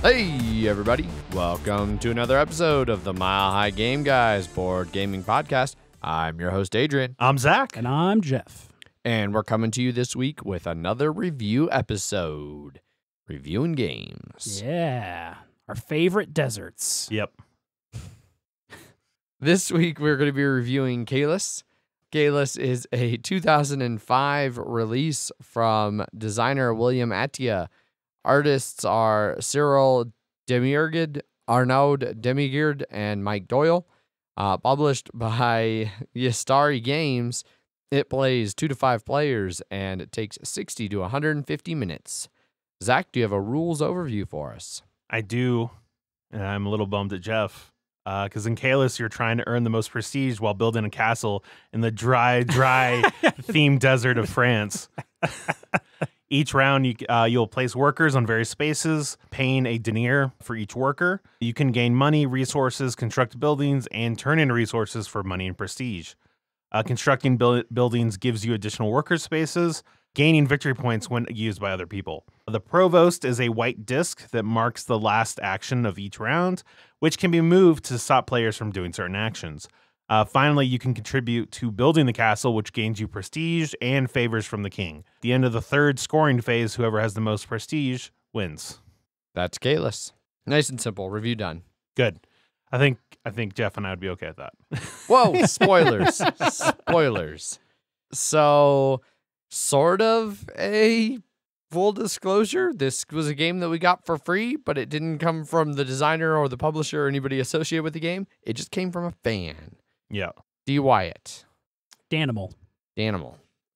Hey everybody, welcome to another episode of the Mile High Game Guys board gaming podcast. I'm your host Adrian. I'm Zach. And I'm Jeff. And we're coming to you this week with another review episode. Reviewing games. Yeah. Our favorite deserts. Yep. This week we're going to be reviewing Caylus. Caylus is a 2005 release from designer William Attia. Artists are Cyril Demiergid, Arnaud Demiergid, and Mike Doyle. Published by Yastari Games, it plays 2 to 5 players, and it takes 60 to 150 minutes. Zach, do you have a rules overview for us? I do, and I'm a little bummed at Jeff, because in Caylus, you're trying to earn the most prestige while building a castle in the dry themed desert of France. Each round, you'll place workers on various spaces, paying a denier for each worker. You can gain money, resources, construct buildings, and turn in resources for money and prestige. Constructing buildings gives you additional worker spaces, gaining victory points when used by other people. The provost is a white disc that marks the last action of each round, which can be moved to stop players from doing certain actions. Finally, you can contribute to building the castle, which gains you prestige and favors from the king. At the end of the third scoring phase, whoever has the most prestige wins. That's Caylus. Nice and simple. Review done. Good. I think Jeff and I would be okay with that. Whoa, spoilers. Spoilers. So, sort of a full disclosure, this was a game that we got for free, but it didn't come from the designer or the publisher or anybody associated with the game. It just came from a fan. Yeah. D. Wyatt. Danimal.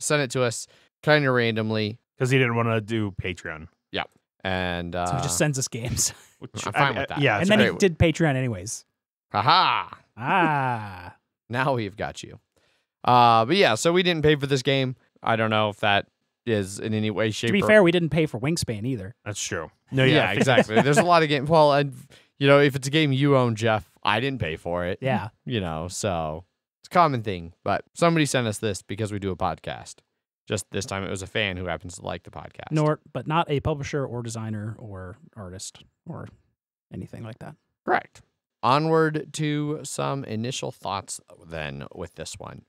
Sent it to us kind of randomly. Because he didn't want to do Patreon. Yeah. And So he just sends us games. Which, I'm fine with that. Yeah. And then he did Patreon anyways. Haha. Ah. Now we've got you. But yeah, so we didn't pay for this game. I don't know if that is in any way, shape, To be fair, we didn't pay for Wingspan either. That's true. No, yeah, exactly. There's a lot of games. Well, and if it's a game you own, Jeff, I didn't pay for it. Yeah. So it's a common thing. But somebody sent us this because we do a podcast. Just this time, it was a fan who happens to like the podcast. But not a publisher or designer or artist or anything like that. Correct. Onward to some initial thoughts then with this one.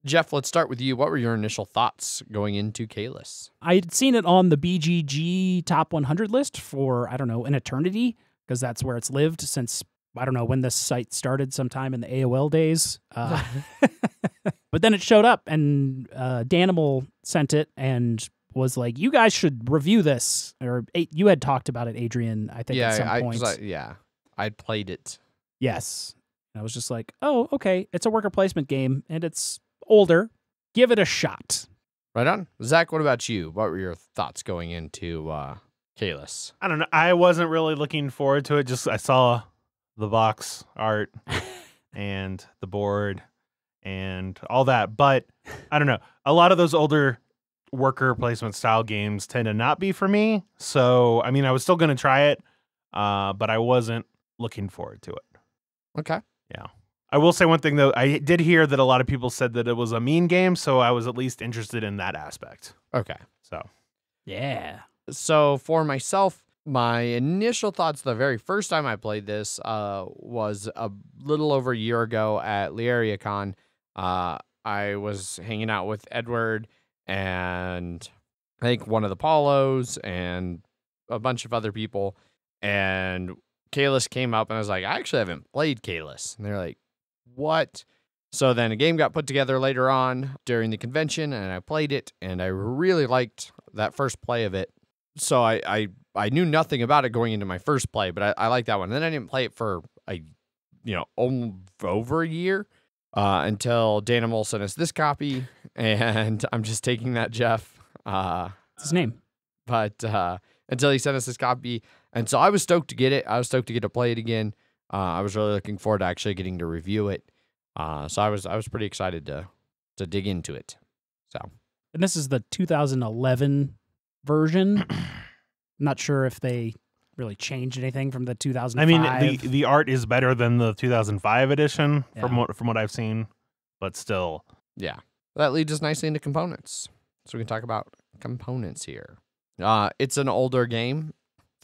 Jeff, let's start with you. What were your initial thoughts going into Caylus? I'd seen it on the BGG top 100 list for, I don't know, an eternity, because that's where it's lived since, I don't know, when this site started sometime in the AOL days. But then it showed up, and Danimal sent it and was like, you guys should review this. Or you had talked about it, Adrian, I think, at some point. I'd played it. Yes. And I was just like, oh, okay, it's a worker placement game, and it's older. Give it a shot. Right on. Zach, what about you? What were your thoughts going into Caylus? I don't know. I wasn't really looking forward to it. Just I saw the box art and the board and all that. But I don't know. A lot of those older worker placement style games tend to not be for me. So, I mean, I was still going to try it, but I wasn't looking forward to it. Okay. Yeah. I will say one thing, though. I did hear that a lot of people said that it was a mean game, so I was at least interested in that aspect. Okay. Yeah. So for myself, my initial thoughts the very first time I played this was a little over a year ago at LieriaCon. I was hanging out with Edward and I think one of the Paulos and a bunch of other people, and Caylus came up and I was like, I actually haven't played Caylus. And they're like, what? So then a game got put together later on during the convention and I played it and I really liked that first play of it. So I knew nothing about it going into my first play, but I liked that one. And then I didn't play it for over a year until Danimal sent us this copy, and I'm just taking that, Jeff. It's his name. But until he sent us this copy, and so I was stoked to get it. I was stoked to get to play it again. I was really looking forward to actually getting to review it. So I was pretty excited to dig into it. So, and this is the 2011 version. I'm not sure if they really changed anything from the 2005. I mean, the art is better than the 2005 edition from what I've seen, but still. Yeah. That leads us nicely into components. So we can talk about components here. It's an older game,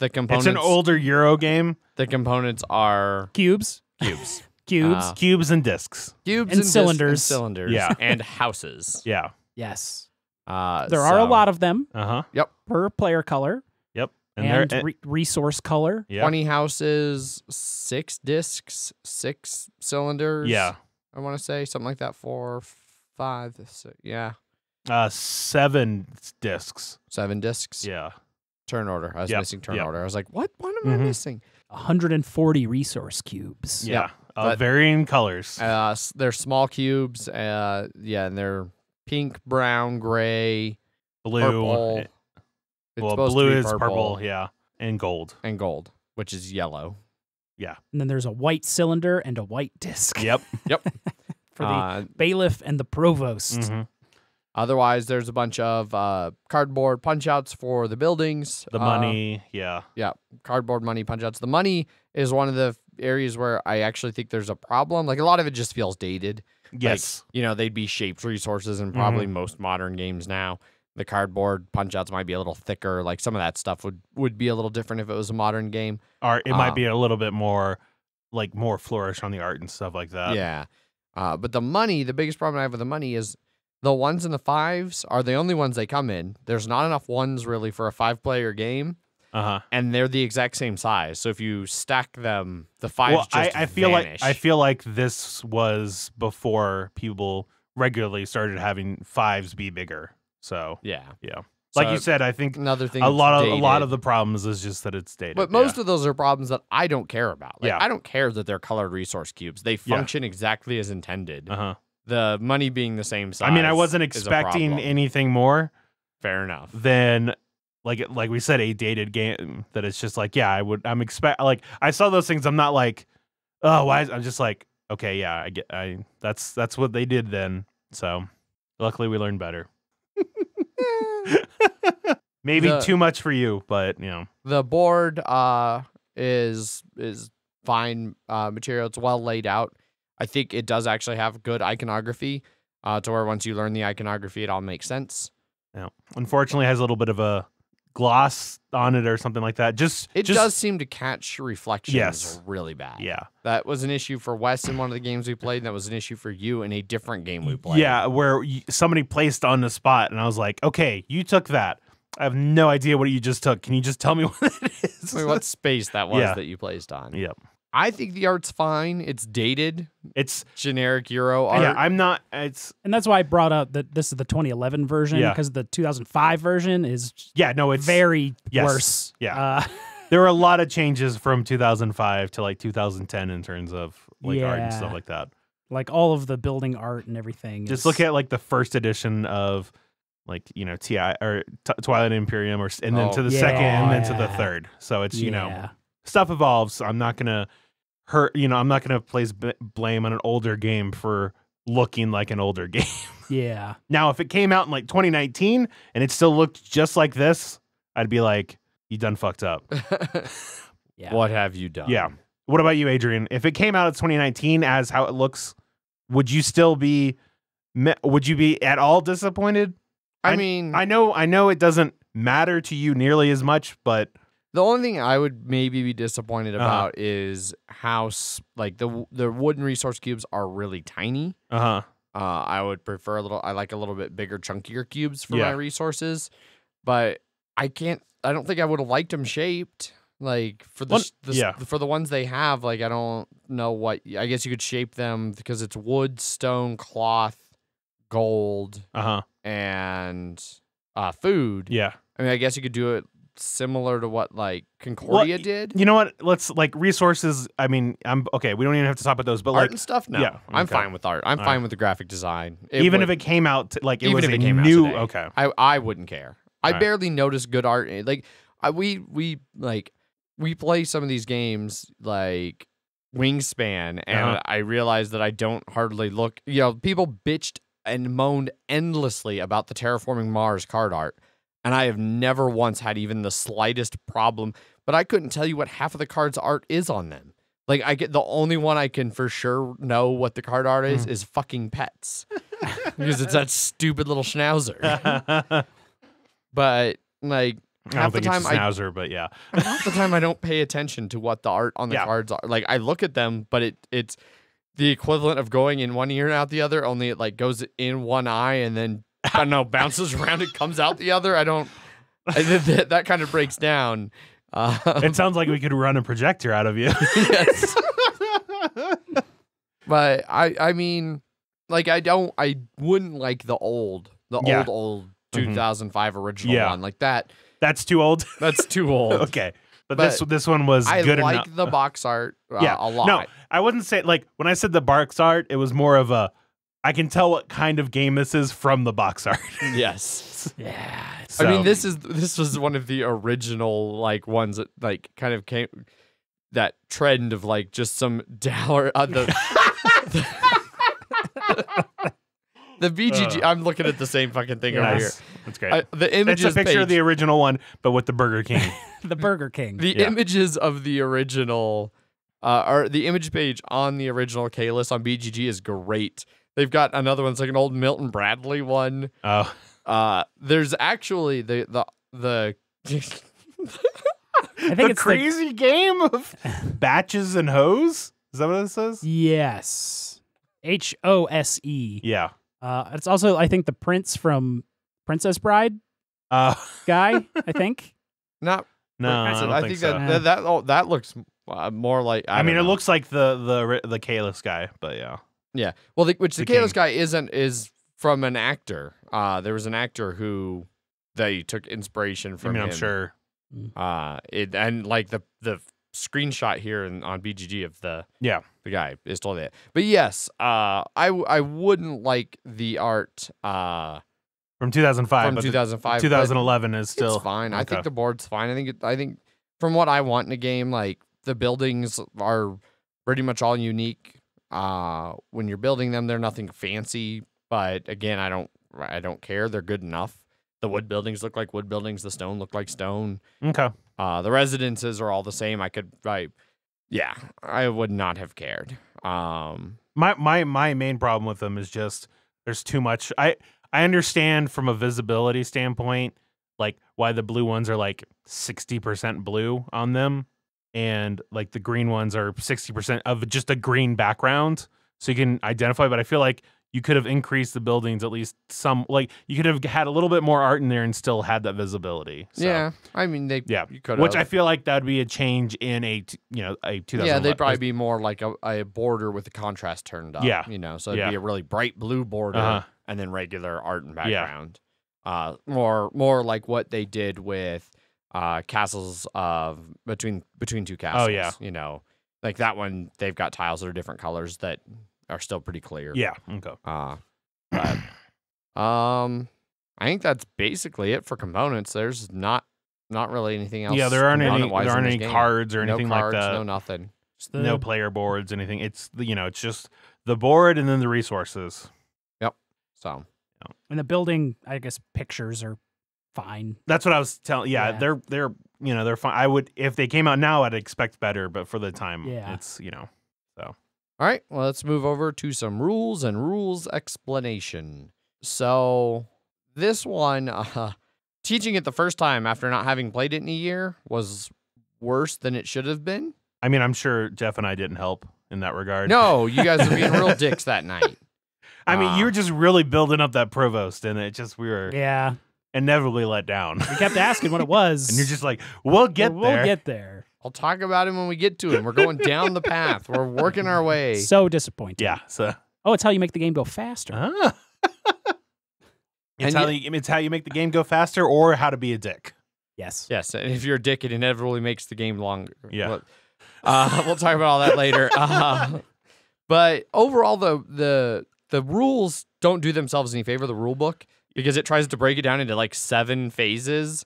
The components. It's an older Euro game. The components are Cubes. cubes. Cubes. Cubes and discs. Cubes And discs cylinders. and cylinders. Yeah. And houses. Yeah. Yes. There There are a lot of them per player color. Yep. And resource color. Yep. 20 houses, 6 discs, 6 cylinders. Yeah. I want to say something like that. 4, 5, 6, yeah. 7 discs. 7 discs. Yeah. Turn order. I was missing turn order. I was like, what? What am I missing? 140 resource cubes. Yeah. Varying colors. They're small cubes. And they're pink, brown, gray, Blue. purple. It's supposed blue to be is purple. Yeah. And gold. And gold, which is yellow. Yeah. And then there's a white cylinder and a white disc. Yep. For the bailiff and the provost. Mm-hmm. Otherwise, there's a bunch of cardboard punch-outs for the buildings. The money, yeah. Yeah, cardboard money punch-outs. The money is one of the areas where I actually think there's a problem. Like, a lot of it just feels dated. Yes. Like, they'd be shaped resources in probably most modern games now. The cardboard punch-outs might be a little thicker. Like, some of that stuff would be a little different if it was a modern game. Or it might be a little bit more, like, more flourish on the art and stuff like that. Yeah. But the money, the biggest problem I have with the money is the 1s and the 5s are the only ones they come in. There's not enough 1s really for a 5-player game. And they're the exact same size. So if you stack them, the 5s I feel vanish. I feel like this was before people regularly started having 5s be bigger. So yeah. Like So you said, I think another thing a lot dated. of the problems is just that it's dated. But most of those are problems that I don't care about. Like, Yeah. I don't care that they're colored resource cubes. They function exactly as intended. The money being the same size. I mean, I wasn't is a expecting problem. anything more Fair enough. than like we said, a dated game that it's just like, yeah, I'm I saw those things. I'm not like, oh, why? I'm just like, okay, yeah, that's what they did then. So luckily we learned better. Maybe too much for you, but The board is fine material. It's well laid out. I think it does actually have good iconography to where once you learn the iconography, it all makes sense. Yeah. Unfortunately, it has a little bit of a gloss on it or something like that. It does seem to catch reflections Yes. really bad. Yeah. That was an issue for Wes in one of the games we played, and that was an issue for you in a different game we played. Yeah, where somebody placed on the spot, and I was like, okay, you took that. I have no idea what you just took. Can you just tell me what it is? I mean, what space that was Yeah. that you placed on. Yep. I think the art's fine. It's dated. It's Generic Euro art. yeah. I'm not. It's And that's why I brought up that this is the 2011 version, Yeah. because the 2005 version is yeah. No, it's very yes. worse. Yeah. There were a lot of changes from 2005 to like 2010 in terms of like art and stuff Yeah. like that. Like all of the building art and everything. Just look at like the first edition of like TI or Twilight Imperium, and then to the second, and then to the third. So it's stuff evolves. I'm not gonna I'm not gonna place blame on an older game for looking like an older game. Yeah. Now, if it came out in like 2019 and it still looked just like this, I'd be like, you done fucked up. Yeah. What have you done? Yeah. What about you, Adrian? If it came out in 2019 as how it looks, would you still be? Would you be at all disappointed? I mean, I know it doesn't matter to you nearly as much, but the only thing I would maybe be disappointed about is how like the wooden resource cubes are really tiny. I would prefer I like a little bit bigger, chunkier cubes for my resources, but I don't think I would have liked them shaped. Like for for the ones they have, like I don't know what. I guess you could shape them because it's wood, stone, cloth, gold, and food. Yeah. I mean, I guess you could do it similar to what like Concordia did. You know what? Let's like resources. I mean, I'm okay. We don't even have to talk about those, but Art like and stuff. No, yeah, I'm okay. fine with art. I'm fine with the graphic design. Even if it came out like it even was if a it came out new. today, Okay. I wouldn't care. I Right. barely notice good art. Like we play some of these games like Wingspan, and I realized that I don't hardly look. People bitched and moaned endlessly about the Terraforming Mars card art, and I have never once had even the slightest problem. But I couldn't tell you what half of the cards art is on them. Like the only one I can for sure know what the card art is fucking Pets, because it's that stupid little schnauzer. But like I don't think it's a schnauzer, but yeah. half the time I don't pay attention to what the art on the cards are. Like I look at them, but it's the equivalent of going in one ear and out the other, only it like goes in one eye and then I don't know, bounces around and comes out the other. That kind of breaks down. It sounds like we could run a projector out of you. Yes. But I mean, like I wouldn't like the old 2005 original one like that. That's too old. That's too old. Okay. But this one was good enough. I like the box art a lot. No, I wouldn't say, like, when I said the box art, it was more of I can tell what kind of game this is from the box art. Yes. Yeah. So. I mean, this was one of the original, like, ones that, like, kind of came, that trend of, like, just some dour, the BGG, I'm looking at the same fucking thing over here. That's great. The images It's a picture page, of the original one, but with the Burger King. The Burger King. The images of the original, or the image page on the original Caylus on BGG is great. They've got another one. It's like an old Milton Bradley one. Oh. There's actually the I think the crazy game of batches and hose? Is that what it says? Yes. HOSE. Yeah. It's also, I think, the prince from Princess Bride guy, I think. No, I think so. that looks more like. I mean, it looks like the Caylus guy, but yeah. Yeah. Well, the Caylus guy is from an actor. There was an actor who they took inspiration from. I'm sure. And like the screenshot here on BGG of the guy is totally it. But yes, I wouldn't like the art from 2005. From 2005, 2011 is still fine. Okay. I think the board's fine. I think from what I want in a game, like the buildings are pretty much all unique. When you're building them, they're nothing fancy. But again, I don't care. They're good enough. The wood buildings look like wood buildings. The stone look like stone. Okay. The residences are all the same. I would not have cared. My main problem with them is just there's too much. I understand from a visibility standpoint, like why the blue ones are like 60% blue on them, and like the green ones are 60% of just a green background, so you can identify. But I feel like you could have increased the buildings at least some. Like you could have had a little bit more art in there and still had that visibility. So, yeah, I mean you could. Which I feel like that would be a change in a 2000. Yeah, they'd probably be more like a border with the contrast turned up. Yeah, so it'd be a really bright blue border and then regular art and background. More like what they did with castles between two castles. Oh yeah, like that one they've got tiles that are different colors that are still pretty clear. Yeah. Okay. But I think that's basically it for components. There's not really anything else. Yeah, there aren't any cards or anything like that. No nothing. No player boards, anything. It's it's just the board and then the resources. Yep. So. And the building, I guess, pictures are fine. That's what I was telling. Yeah, they're they're fine. I would, if they came out now, I'd expect better, but for the time, it's so. All right, well, let's move over to some rules and rules explanation. So this one, teaching it the first time after not having played it in a year was worse than it should have been. I mean, I'm sure Jeff and I didn't help in that regard. No, you guys were being real dicks that night. I mean, you were just really building up that provost, and we were inevitably let down. We kept asking what it was. And you're just like, we'll get there. I'll talk about him when we get to him. We're going down the path. We're working our way. So disappointing. Yeah. So. Oh, it's how you make the game go faster. It's how you make the game go faster, or how to be a dick. Yes. Yes. And if you're a dick, it inevitably makes the game longer. Yeah. We'll talk about all that later. But overall, the rules don't do themselves any favor, the rule book, because it tries to break it down into like 7 phases.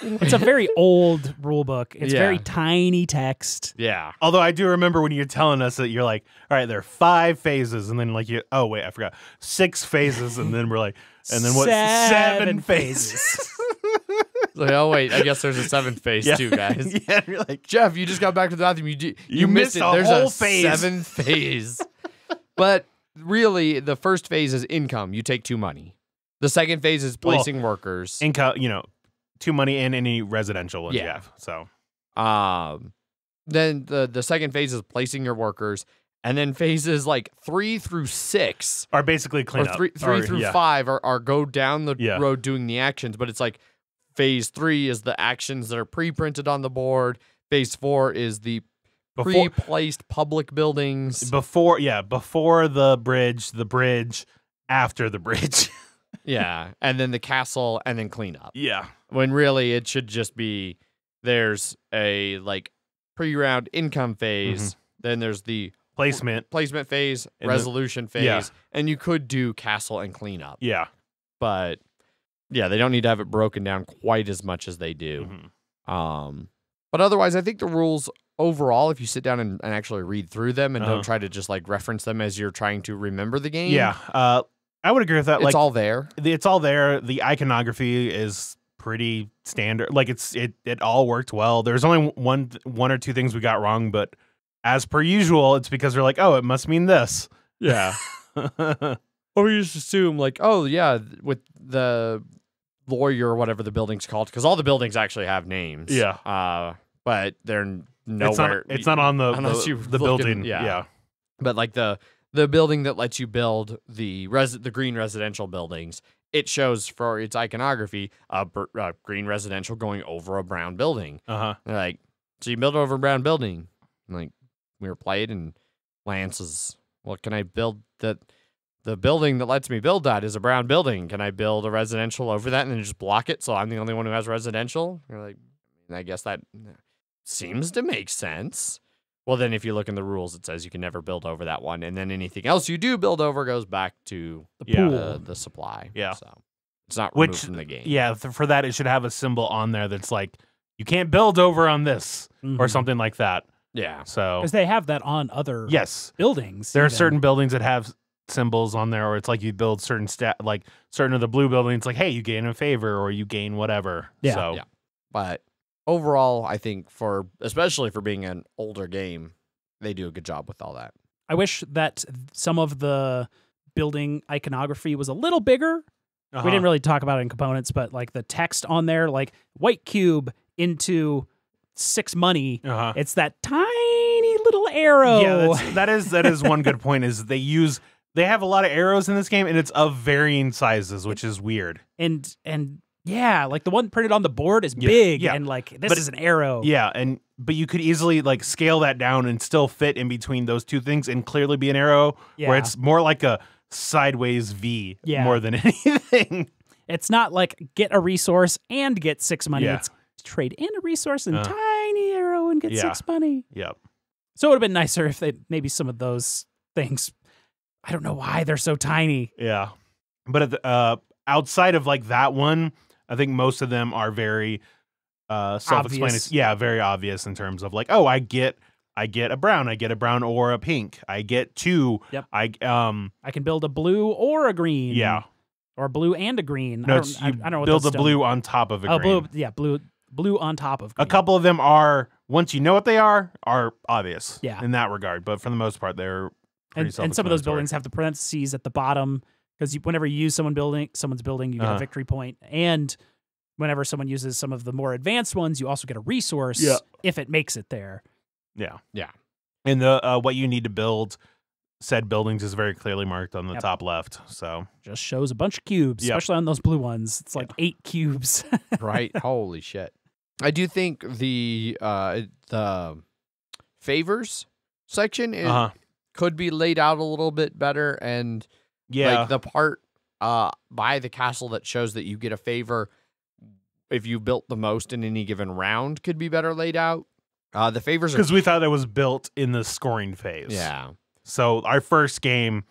It's a very old rule book. It's very tiny text. Yeah. Although I do remember when you're telling us that you're like, all right, there are 5 phases, and then like oh wait, I forgot 6 phases, and then we're like, and then what? 7 phases. Like, oh wait, I guess there's a 7th phase too, guys. Yeah, you're like, Jeff, you just got back to the bathroom. You missed it. There's whole a phase. 7th phase. But really, the first phase is income. You take 2 money. The second phase is placing workers. Income, 2 money and any residential ones you Yeah. have. So then the second phase is placing your workers, and then phases like 3 through 6 are basically or cleanup. 3 through 5 are go down the road doing the actions, but it's like phase 3 is the actions that are pre-printed on the board. Phase 4 is the pre-placed public buildings. Before the bridge, after the bridge. Yeah, and then the castle, and then cleanup. Yeah. When really it should just be there's a like pre-round income phase, then there's the placement phase, and resolution phase, and you could do castle and cleanup. Yeah. But yeah, they don't need to have it broken down quite as much as they do. But otherwise, I think the rules overall, if you sit down and actually read through them and don't try to just like reference them as you're trying to remember the game. Yeah. I would agree with that. It's all there. It's all there. The iconography is pretty standard. Like it all worked well. There's only one or two things we got wrong, but as per usual, it's because they're like, oh, it must mean this. Yeah. Or you just assume like, oh yeah, with the lawyer or whatever the building's called, because all the buildings actually have names. Yeah. But they're nowhere. It's not on the building. Yeah. But like the building that lets you build the green residential buildings, it shows for its iconography a green residential going over a brown building. They're like, so you build over a brown building. And like we were playing, and Lance is, well, can I build that? The building that lets me build that is a brown building. Can I build a residential over that and then just block it so I'm the only one who has residential? You're like, I guess that seems to make sense. Well, then if you look in the rules, it says you can never build over that one. And then anything else you do build over goes back to the pool. The supply. Yeah. So it's not removed from the game. Yeah, for that, it should have a symbol on there that's like, you can't build over on this or something like that. Yeah. So because they have that on other buildings. There are certain buildings that have symbols on there, or it's like you build certain like certain of the blue buildings, like, hey, you gain a favor or you gain whatever. Yeah. So. Yeah. But overall, I think especially for being an older game, they do a good job with all that. I wish that some of the building iconography was a little bigger. We didn't really talk about it in components, but like the text on there, like white cube into 6 money, it's that tiny little arrow. Yeah, that is one good point, is they have a lot of arrows in this game, and it's of varying sizes, which is weird. And yeah, like the one printed on the board is big, and like this is an arrow. Yeah, but you could easily like scale that down and still fit in between those two things and clearly be an arrow, where it's more like a sideways V more than anything. It's not like get a resource and get 6 money. Yeah. It's trade in a resource and tiny arrow and get 6 money. Yep. So it would have been nicer if they maybe some of those things. I don't know why they're so tiny. Yeah, but outside of like that one, I think most of them are very self-explanatory. Obvious. Yeah, very obvious in terms of like, oh, I get a brown or a pink. I get 2. Yep. I can build a blue or a green. Yeah. Or a blue and a green. No, I don't know what build that's a blue on top of a green. blue. Yeah, blue on top of green. A couple of them are, once you know what they are obvious. Yeah. In that regard, but for the most part, they're pretty and some of those self-explanatory. buildings have the parentheses at the bottom, because whenever you use someone's building, you get a victory point. And whenever someone uses some of the more advanced ones, you also get a resource if it makes it there. Yeah. Yeah. And the what you need to build said buildings is very clearly marked on the top left. So just shows a bunch of cubes, especially on those blue ones. It's like 8 cubes. Right? Holy shit. I do think the favors section could be laid out a little bit better, and like the part by the castle that shows that you get a favor if you built the most in any given round could be better laid out. The favors because we thought that was built in the scoring phase. Yeah. So our first game,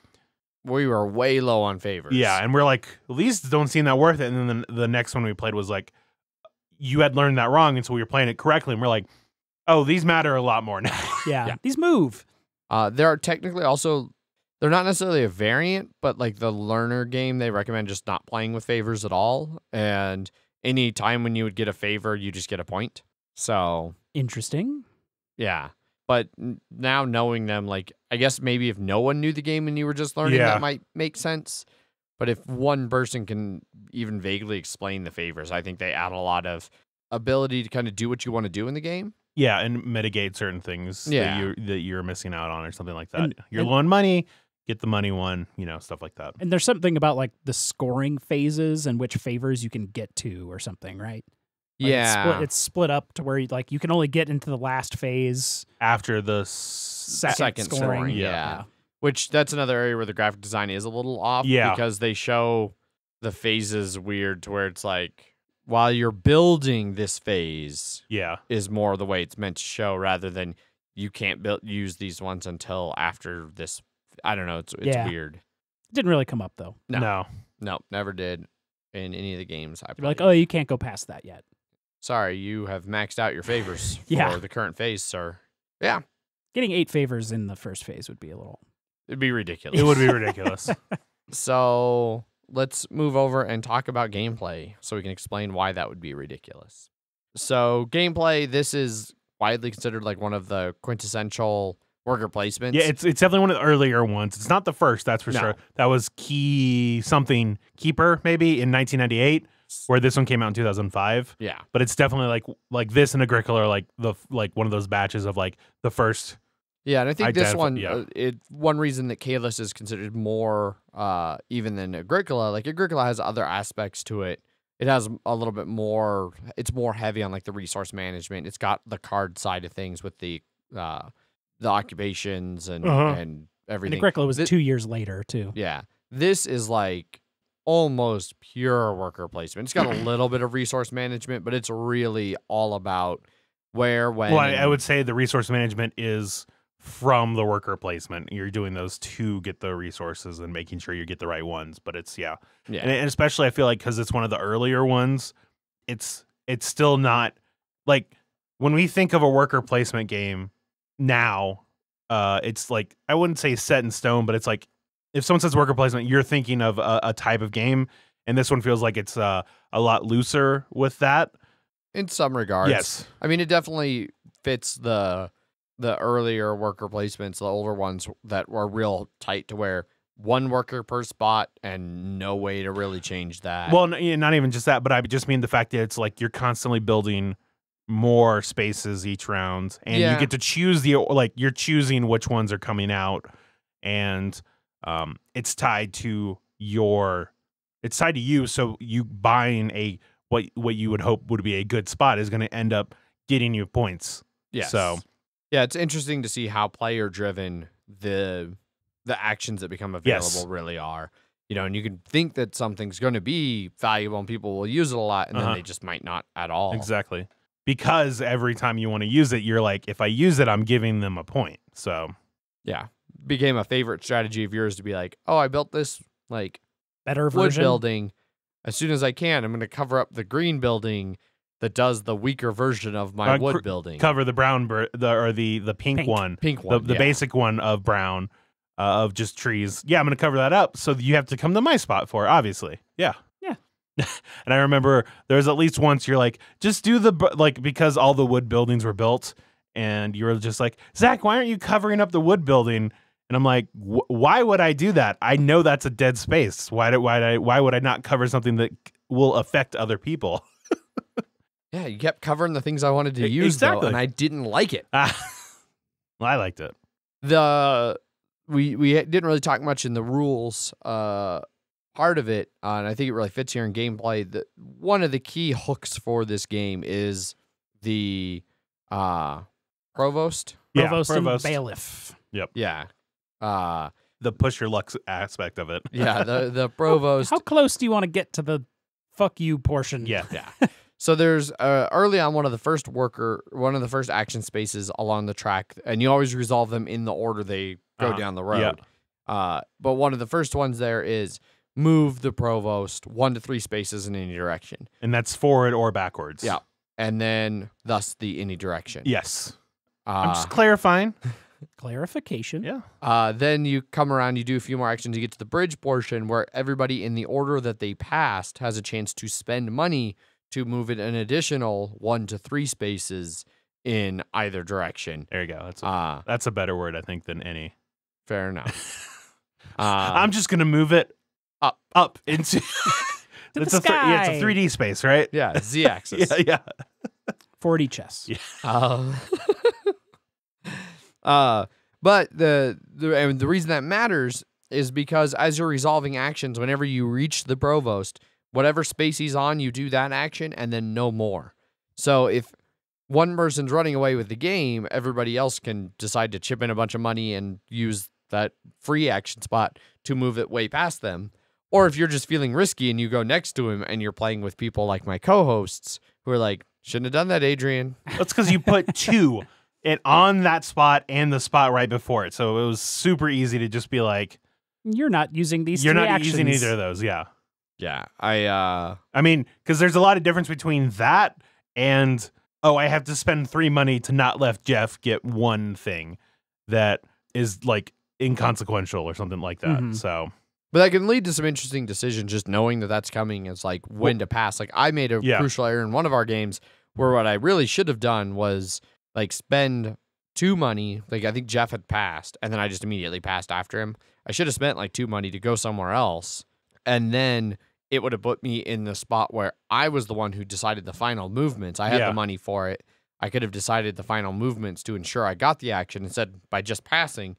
we were way low on favors. Yeah, and we're like, well, these don't seem that worth it. And then the next one we played was like, you had learned that wrong, and so we were playing it correctly, and we're like, oh, these matter a lot more now. Yeah, these move. There are technically also, they're not necessarily a variant, but like the learner game, they recommend just not playing with favors at all. And any time when you would get a favor, you just get a point. So interesting. Yeah. But now knowing them, like, I guess maybe if no one knew the game and you were just learning, that might make sense. But if one person can even vaguely explain the favors, I think they add a lot of ability to kind of do what you want to do in the game. Yeah, and mitigate certain things Yeah. that you're missing out on or something like that. And- You're low on money, get the money one, stuff like that. And there's something about like the scoring phases and which favors you can get to or something, right? Like, Yeah. it's split up to where you can only get into the last phase After the second scoring. Yeah. Which that's another area where the graphic design is a little off. Yeah. Because they show the phases weird to where it's like, while you're building this phase Yeah. is more the way it's meant to show rather than you can't use these ones until after this. I don't know. It's Yeah. weird. It didn't really come up though. No. No, never did in any of the games I played. You're like, oh, you can't go past that yet. Sorry, you have maxed out your favors Yeah. for the current phase, sir. Yeah. Getting 8 favors in the first phase would be a little. It'd be ridiculous. It would be ridiculous. So let's move over and talk about gameplay so we can explain why that would be ridiculous. So gameplay, this is widely considered like one of the quintessential worker placements. Yeah, it's definitely one of the earlier ones. It's not the first, that's for No. sure. That was Keeper maybe in 1998, where this one came out in 2005. Yeah. But it's definitely like this and Agricola are like one of those batches of like the first. Yeah, and I think this one, yeah. one reason that Caylus is considered more even than Agricola, like Agricola has other aspects to it. It has a little bit more, it's more heavy on like the resource management. It's got the card side of things with the occupations and And everything. Agricola was Thi- 2 years later too. Yeah. This is like almost pure worker placement. It's got a little bit of resource management, but it's really all about where, when. Well, I would say the resource management is from the worker placement. You're doing those to get the resources and making sure you get the right ones. But it's Yeah. and especially I feel like because it's one of the earlier ones, it's still not like when we think of a worker placement game now, it's like I wouldn't say set in stone, but it's like if someone says worker placement, you're thinking of a type of game, and this one feels like it's a lot looser with that. In some regards. Yes. I mean, it definitely fits the earlier worker placements, the older ones that were real tight to where one worker per spot and no way to really change that. Well, not even just that, but I just mean the fact that it's like you're constantly building more spaces each round, and Yeah. you get to choose you're choosing which ones are coming out, and it's tied to you. So you buying what you would hope would be a good spot is going to end up getting you points. yes. So Yeah, it's interesting to see how player driven the actions that become available Yes. really are. And you can think that something's going to be valuable and people will use it a lot, and then they just might not at all. exactly, because every time you want to use it, you're like, if I use it, I'm giving them a point. So Yeah. Became a favorite strategy of yours to be like, oh, I built this like Better wood version. building. As soon as I can, I'm going to cover up the green building that does the weaker version of my wood building. cover the brown the pink one. Pink one. The yeah. basic one of brown, of just trees. Yeah, I'm going to cover that up. So you have to come to my spot for it, obviously. Yeah. Yeah. And I remember there was at least once you're like, just do because all the wood buildings were built, and you were just like, Zach, why aren't you covering up the wood building? And I'm like, why would I do that? I know that's a dead space. Why would I not cover something that will affect other people? Yeah, you kept covering the things I wanted to use, exactly. though, and I didn't like it. Well, I liked it. We didn't really talk much in the rules part of it, and I think it really fits here in gameplay. That one of the key hooks for this game is the provost. Provost and Provost. bailiff. Yeah. The push your luck aspect of it. Yeah, the provost. How close do you want to get to the fuck you portion? Yeah. Yeah. So there's early on one of the first action spaces along the track, and you always resolve them in the order they go down the road. Yeah. But one of the first ones there is move the provost 1 to 3 spaces in any direction. And that's forward or backwards. Yeah. And then thus the any direction. Yes. I'm Uh, just clarifying. Clarification. Yeah. then you come around, you do a few more actions, you get to the bridge portion where everybody in the order that they passed has a chance to spend money to move it an additional 1 to 3 spaces in either direction. There you go. Uh, That's a better word, I think, than any. fair enough. I'm just going to move it up into To it's the sky. yeah, it's a 3D space, right? Yeah, Z-axis. Yeah. 4D chess. Yeah. But the reason that matters is because as you're resolving actions, whenever you reach the provost, whatever space he's on, you do that action and then no more. So if one person's running away with the game, everybody else can decide to chip in a bunch of money and use that free action spot to move it way past them. Or if you're just feeling risky and you go next to him and you're playing with people like my co-hosts who are like, shouldn't have done that, Adrian. That's because you put 2 on that spot and the spot right before it. So it was super easy to just be like, You're not using these you're three not actions. using either of those. Yeah. Yeah, I mean, because there's a lot of difference between that and, I have to spend 3 money to not let Jeff get one thing that is like inconsequential or something like that. Mhm. So, but that can lead to some interesting decisions just knowing that that's coming. It's like when to pass. Like I made a crucial error in one of our games where what I really should have done was like spend 2 money. Like I think Jeff had passed and then I just immediately passed after him. I should have spent like 2 money to go somewhere else. And then it would have put me in the spot where I was the one who decided the final movements. I had the money for it. I could have decided the final movements to ensure I got the action. Instead, by just passing,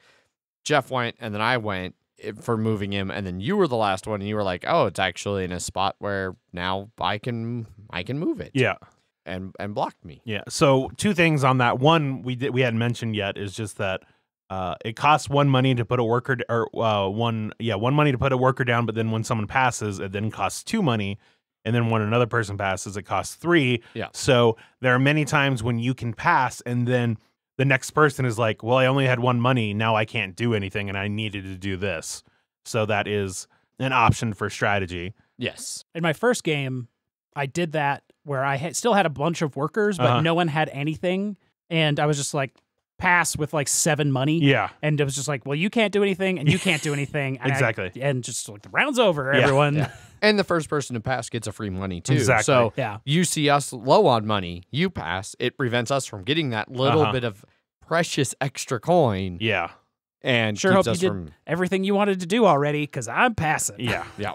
Jeff went and then I went for moving him, and then you were the last one, and you were like, "Oh, it's actually in a spot where now I can move it." yeah. and blocked me. Yeah. So 2 things on that. One we hadn't mentioned yet is just that it costs 1 money to put a worker one money to put a worker down, but then when someone passes, it then costs 2 money, and then when another person passes, it costs 3. Yeah. So there are many times when you can pass, and then the next person is like, "Well, I only had 1 money, now I can't do anything, and I needed to do this." So that is an option for strategy. Yes. In my first game, I did that where I still had a bunch of workers, but no one had anything. And I was just like, pass with like 7 money. Yeah. And it was just like, well, you can't do anything and you can't do anything. And Exactly. and just like the round's over, Yeah. everyone. Yeah. And the first person to pass gets a free money too. Exactly. So Yeah. you see us low on money, you pass. It prevents us from getting that little bit of precious extra coin. Yeah. And Sure keeps hope you us did from everything you wanted to do already because I'm passing. Yeah. yeah.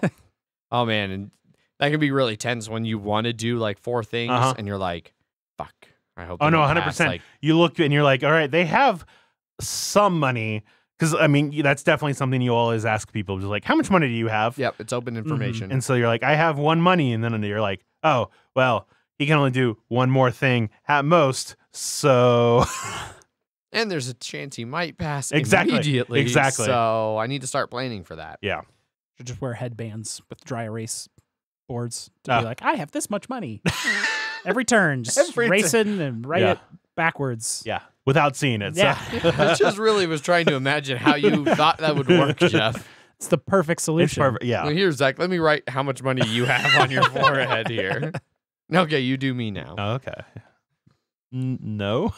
Oh man, and that can be really tense when you want to do like 4 things and you're like, "Fuck, I hope." Oh they no, don't 100%. pass. Like, You look and you're like, all right, they have some money. Because, I mean, that's definitely something you always ask people. Just like, how much money do you have? yep, it's open information. And so you're like, I have 1 money. And then you're like, oh, well, he can only do 1 more thing at most. So. And there's a chance he might pass Exactly. immediately. Exactly. So I need to start planning for that. Yeah. Should just wear headbands with dry erase boards to be like, I have this much money. Every turn, just Every racing and write it backwards. Yeah. Without seeing it. Yeah. So. I just really was trying to imagine how you thought that would work, Jeff. It's the perfect It's solution. perfect. Yeah. Well, here, Zach, let me write how much money you have on your forehead here. Okay, you do me now. Oh, okay. No.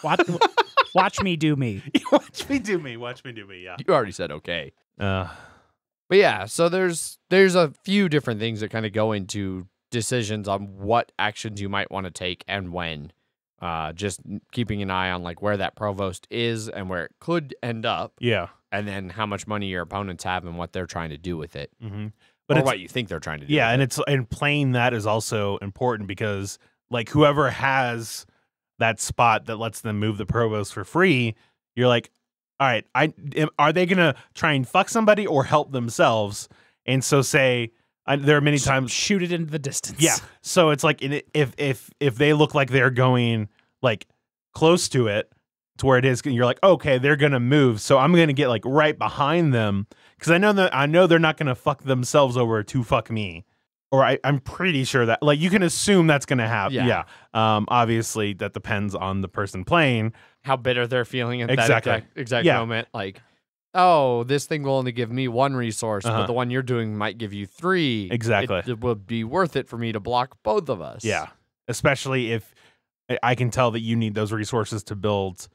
Watch me do me. Watch me do me. Watch me do me. Yeah. You already said okay. Uh, But yeah, so there's a few different things that kind of go into decisions on what actions you might want to take and when. Just keeping an eye on like where that provost is and where it could end up, yeah. and then how much money your opponents have and what they're trying to do with it, Mm-hmm. or what you think they're trying to do. Yeah, with and playing that is also important because like whoever has that spot that lets them move the provost for free, you're like, all right, are they gonna try and fuck somebody or help themselves? And so there are many times Shoot it into the distance. yeah. So it's like if they look like they're going like close to it to where it is, you're like, okay, they're gonna move. So I'm gonna get like right behind them because I know they're not gonna fuck themselves over to fuck me. Or I'm pretty sure that like you can assume that's gonna happen. Yeah. Obviously that depends on the person playing. how bitter they're feeling at Exactly. that exact Yeah. moment. Like, oh, this thing will only give me 1 resource, but the one you're doing might give you 3. Exactly. It would be worth it for me to block both of us. Yeah. Especially if I can tell that you need those resources to build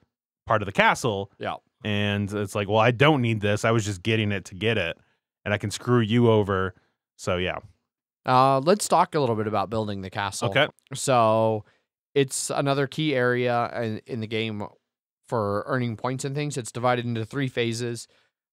part of the castle. Yeah. And it's like, well, I don't need this. I was just getting it to get it. And I can screw you over. So, yeah. Let's talk a little bit about building the castle. Okay. So it's another key area in the game for earning points and things. It's divided into 3 phases.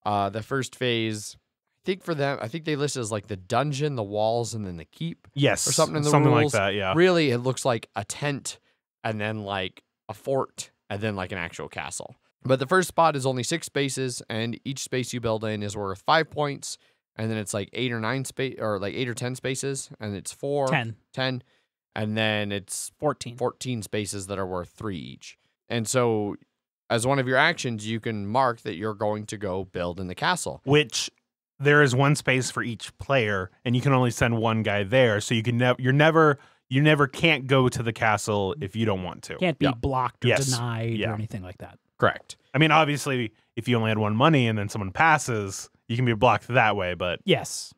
The first phase, I think for them, I think they list it as like the dungeon, the walls, and then the keep. Yes, Or something in the something rules. like that. Yeah, Really, it looks like a tent, and then like a fort, and then like an actual castle. But the first spot is only 6 spaces, and each space you build in is worth 5 points. And then it's like 8 or 9 or like 8 or 10 spaces, and it's 10. And then it's 14 spaces that are worth 3 each. And so, as one of your actions, you can mark that you're going to go build in the castle. which there is 1 space for each player, and you can only send 1 guy there. So you can you never can't go to the castle if you don't want to. Can't be blocked or Yes. denied Yeah. or anything like that. Correct. I mean, obviously, if you only had 1 money and then someone passes, you can be blocked that way. But Yes.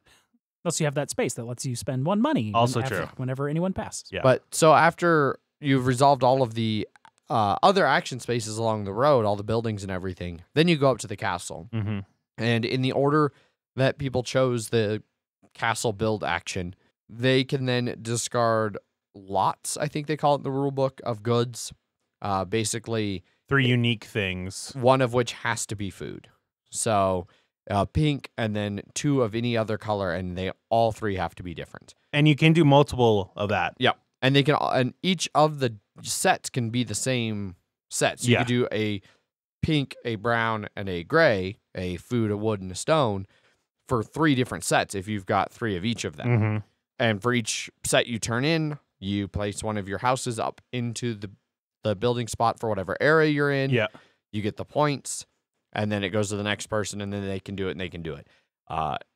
Unless you have that space that lets you spend 1 money. Also true. Whenever anyone passes. Yeah. But so after you've resolved all of the other action spaces along the road, all the buildings and everything, then you go up to the castle. mm-hmm. And in the order that people chose the castle build action, they can then discard lots, I think they call it in the rule book, of goods. Basically, 3 unique things. one of which has to be food. So pink, and then 2 of any other color, and they all 3 have to be different. And you can do multiple of that. Yep. And they can, and each of the sets can be the same set. So you Yeah. could do a pink, a brown, and a gray, a food, a wood, and a stone for 3 different sets if you've got 3 of each of them. Mm-hmm. And for each set you turn in, you place one of your houses up into the building spot for whatever area you're in. Yeah. You get the points, and then it goes to the next person, and then they can do it, and they can do it.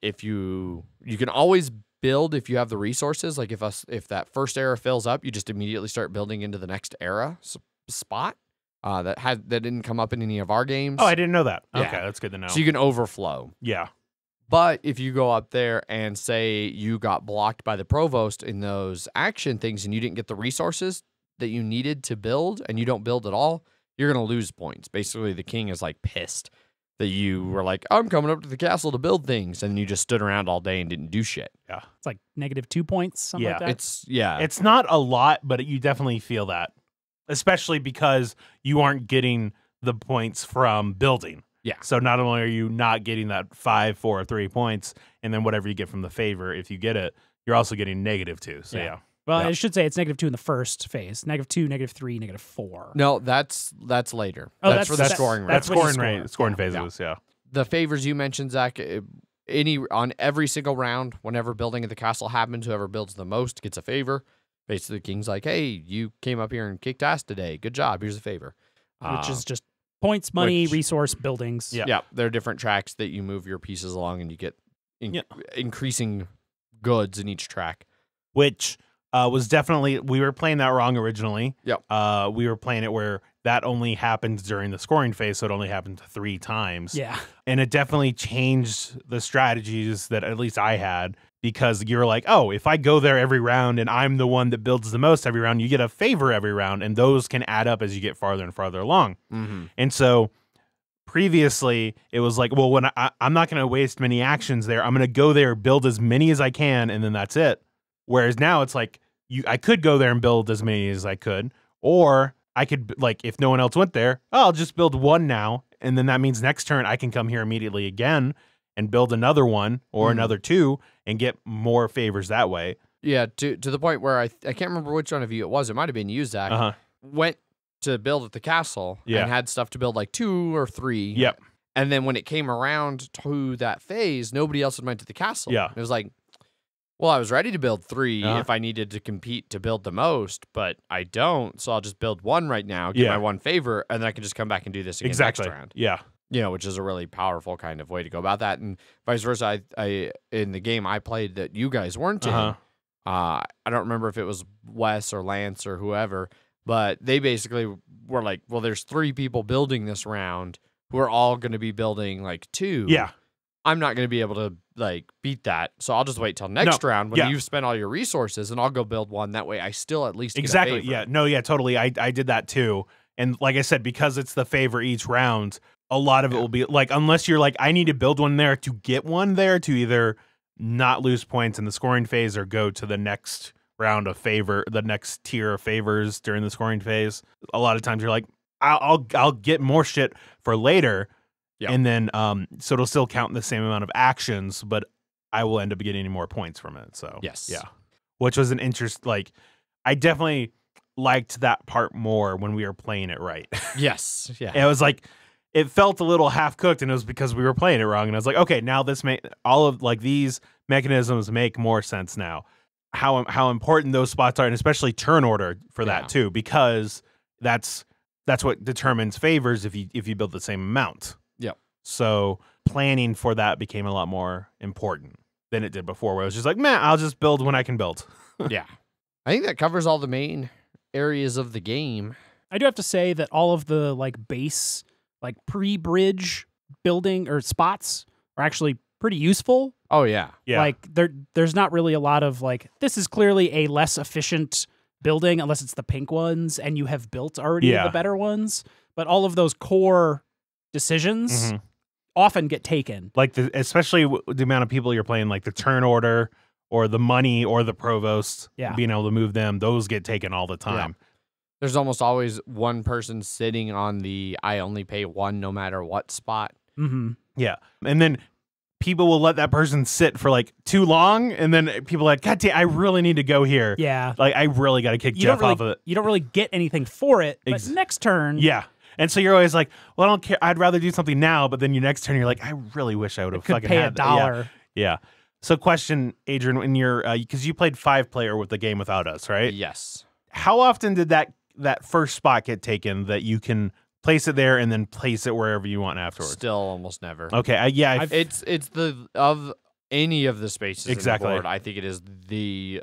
If you can always build if you have the resources. Like if that first era fills up, you just immediately start building into the next era spot. That didn't come up in any of our games. Oh, I didn't know that. Yeah. Okay, that's good to know. So you can overflow. Yeah. But if you go up there and say you got blocked by the provost in those action things and you didn't get the resources that you needed to build and you don't build at all, you're going to lose points. Basically, the king is like pissed that you were like, I'm coming up to the castle to build things. And you just stood around all day and didn't do shit. Yeah. It's like -2 points, something like that. It's not a lot, but you definitely feel that, especially because you aren't getting the points from building. Yeah. So not only are you not getting that 5, 4, 3 points, and then whatever you get from the favor, if you get it, you're also getting -2. So yeah. Well, Yeah. I should say it's -2 in the first phase. -2, -3, -4. No, that's later. Oh, that's for the scoring rate. That's when you scoring rate. Scoring Yeah. phases. Yeah. The favors you mentioned, Zach, on every single round, whenever building at the castle happens, whoever builds the most gets a favor. Basically, the king's like, hey, you came up here and kicked ass today. Good job. Here's a favor. Which is just points, money, which- resource, buildings. Yeah. Yeah, there are different tracks that you move your pieces along, and you get Yeah. increasing goods in each track. Which was definitely, we were playing that wrong originally. Yep. We were playing it where that only happened during the scoring phase, so it only happened 3 times. Yeah. And it definitely changed the strategies that at least I had, because you're like, oh, if I go there every round and I'm the one that builds the most every round, you get a favor every round, and those can add up as you get farther and farther along. Mm-hmm. And so previously it was like, well, when I'm not going to waste many actions there, I'm going to go there, build as many as I can, and then that's it. Whereas now it's like, I could go there and build as many as I could, or I could, like, if no one else went there, I'll just build 1 now, and then that means next turn I can come here immediately again and build another 1 or another 2 and get more favors that way. Yeah, to the point where I can't remember which one of you it was. It might have been you, Zach. Went to build at the castle and had stuff to build like 2 or 3. Yep. And then when it came around to that phase, nobody else had went to the castle. Yeah. It was like, well, I was ready to build 3 if I needed to compete to build the most, but I don't, so I'll just build 1 right now, get my 1 favor, and then I can just come back and do this again Exactly. next round. Yeah. You know, which is a really powerful kind of way to go about that. And vice versa, I in the game I played that you guys weren't in, I don't remember if it was Wes or Lance or whoever, but they basically were like, well, there's 3 people building this round who are all going to be building like 2. Yeah. I'm not going to be able to like beat that, so I'll just wait till next round when you've spent all your resources, and I'll go build 1. That way, I still at least get a favor. Yeah. No. Yeah. Totally. I did that too. And like I said, because it's the favor each round, a lot of it will be like, unless you're like, I need to build 1 there to get 1 there to either not lose points in the scoring phase or go to the next round of favor, the next tier of favors during the scoring phase. A lot of times you're like, I'll get more shit for later. Yeah. And then so it'll still count the same amount of actions, but I will end up getting more points from it. So Yes. yeah. Which was an interest, like, I definitely liked that part more when we were playing it right. Yes. Yeah. It was like, it felt a little half cooked, and it was because we were playing it wrong. And I was like, okay, now all of like these mechanisms make more sense now. How important those spots are, and especially turn order for that too, because that's what determines favors if you build the same amount. Yep. So planning for that became a lot more important than it did before, where it was just like, man, I'll just build when I can build. Yeah. I think that covers all the main areas of the game. I do have to say that all of the like base, like pre-bridge building or spots are actually pretty useful. Oh yeah. Yeah. Like there's not really a lot of like, this is clearly a less efficient building unless it's the pink ones and you have built already the better ones. But all of those core decisions often get taken. Like especially the amount of people you're playing, like the turn order or the money or the provost, being able to move them, those get taken all the time. Yeah. There's almost always one person sitting on the I only pay one no matter what spot. Mm-hmm. Yeah. And then people will let that person sit for like too long, and then people are like, God damn, I really need to go here. Yeah. Like, I really got to kick Jeff off of it. You don't really get anything for it, but next turn. Yeah. And so you're always like, well, I don't care. I'd rather do something now. But then your next turn, you're like, I really wish I would have fucking pay had $1. Yeah. So question, Adrian, when you're, because you played 5-player with the game without us, right? Yes. How often did that first spot get taken that you can place it there and then place it wherever you want afterwards? Still almost never. Okay. It's of any of the spaces exactly. in the board, I think it is the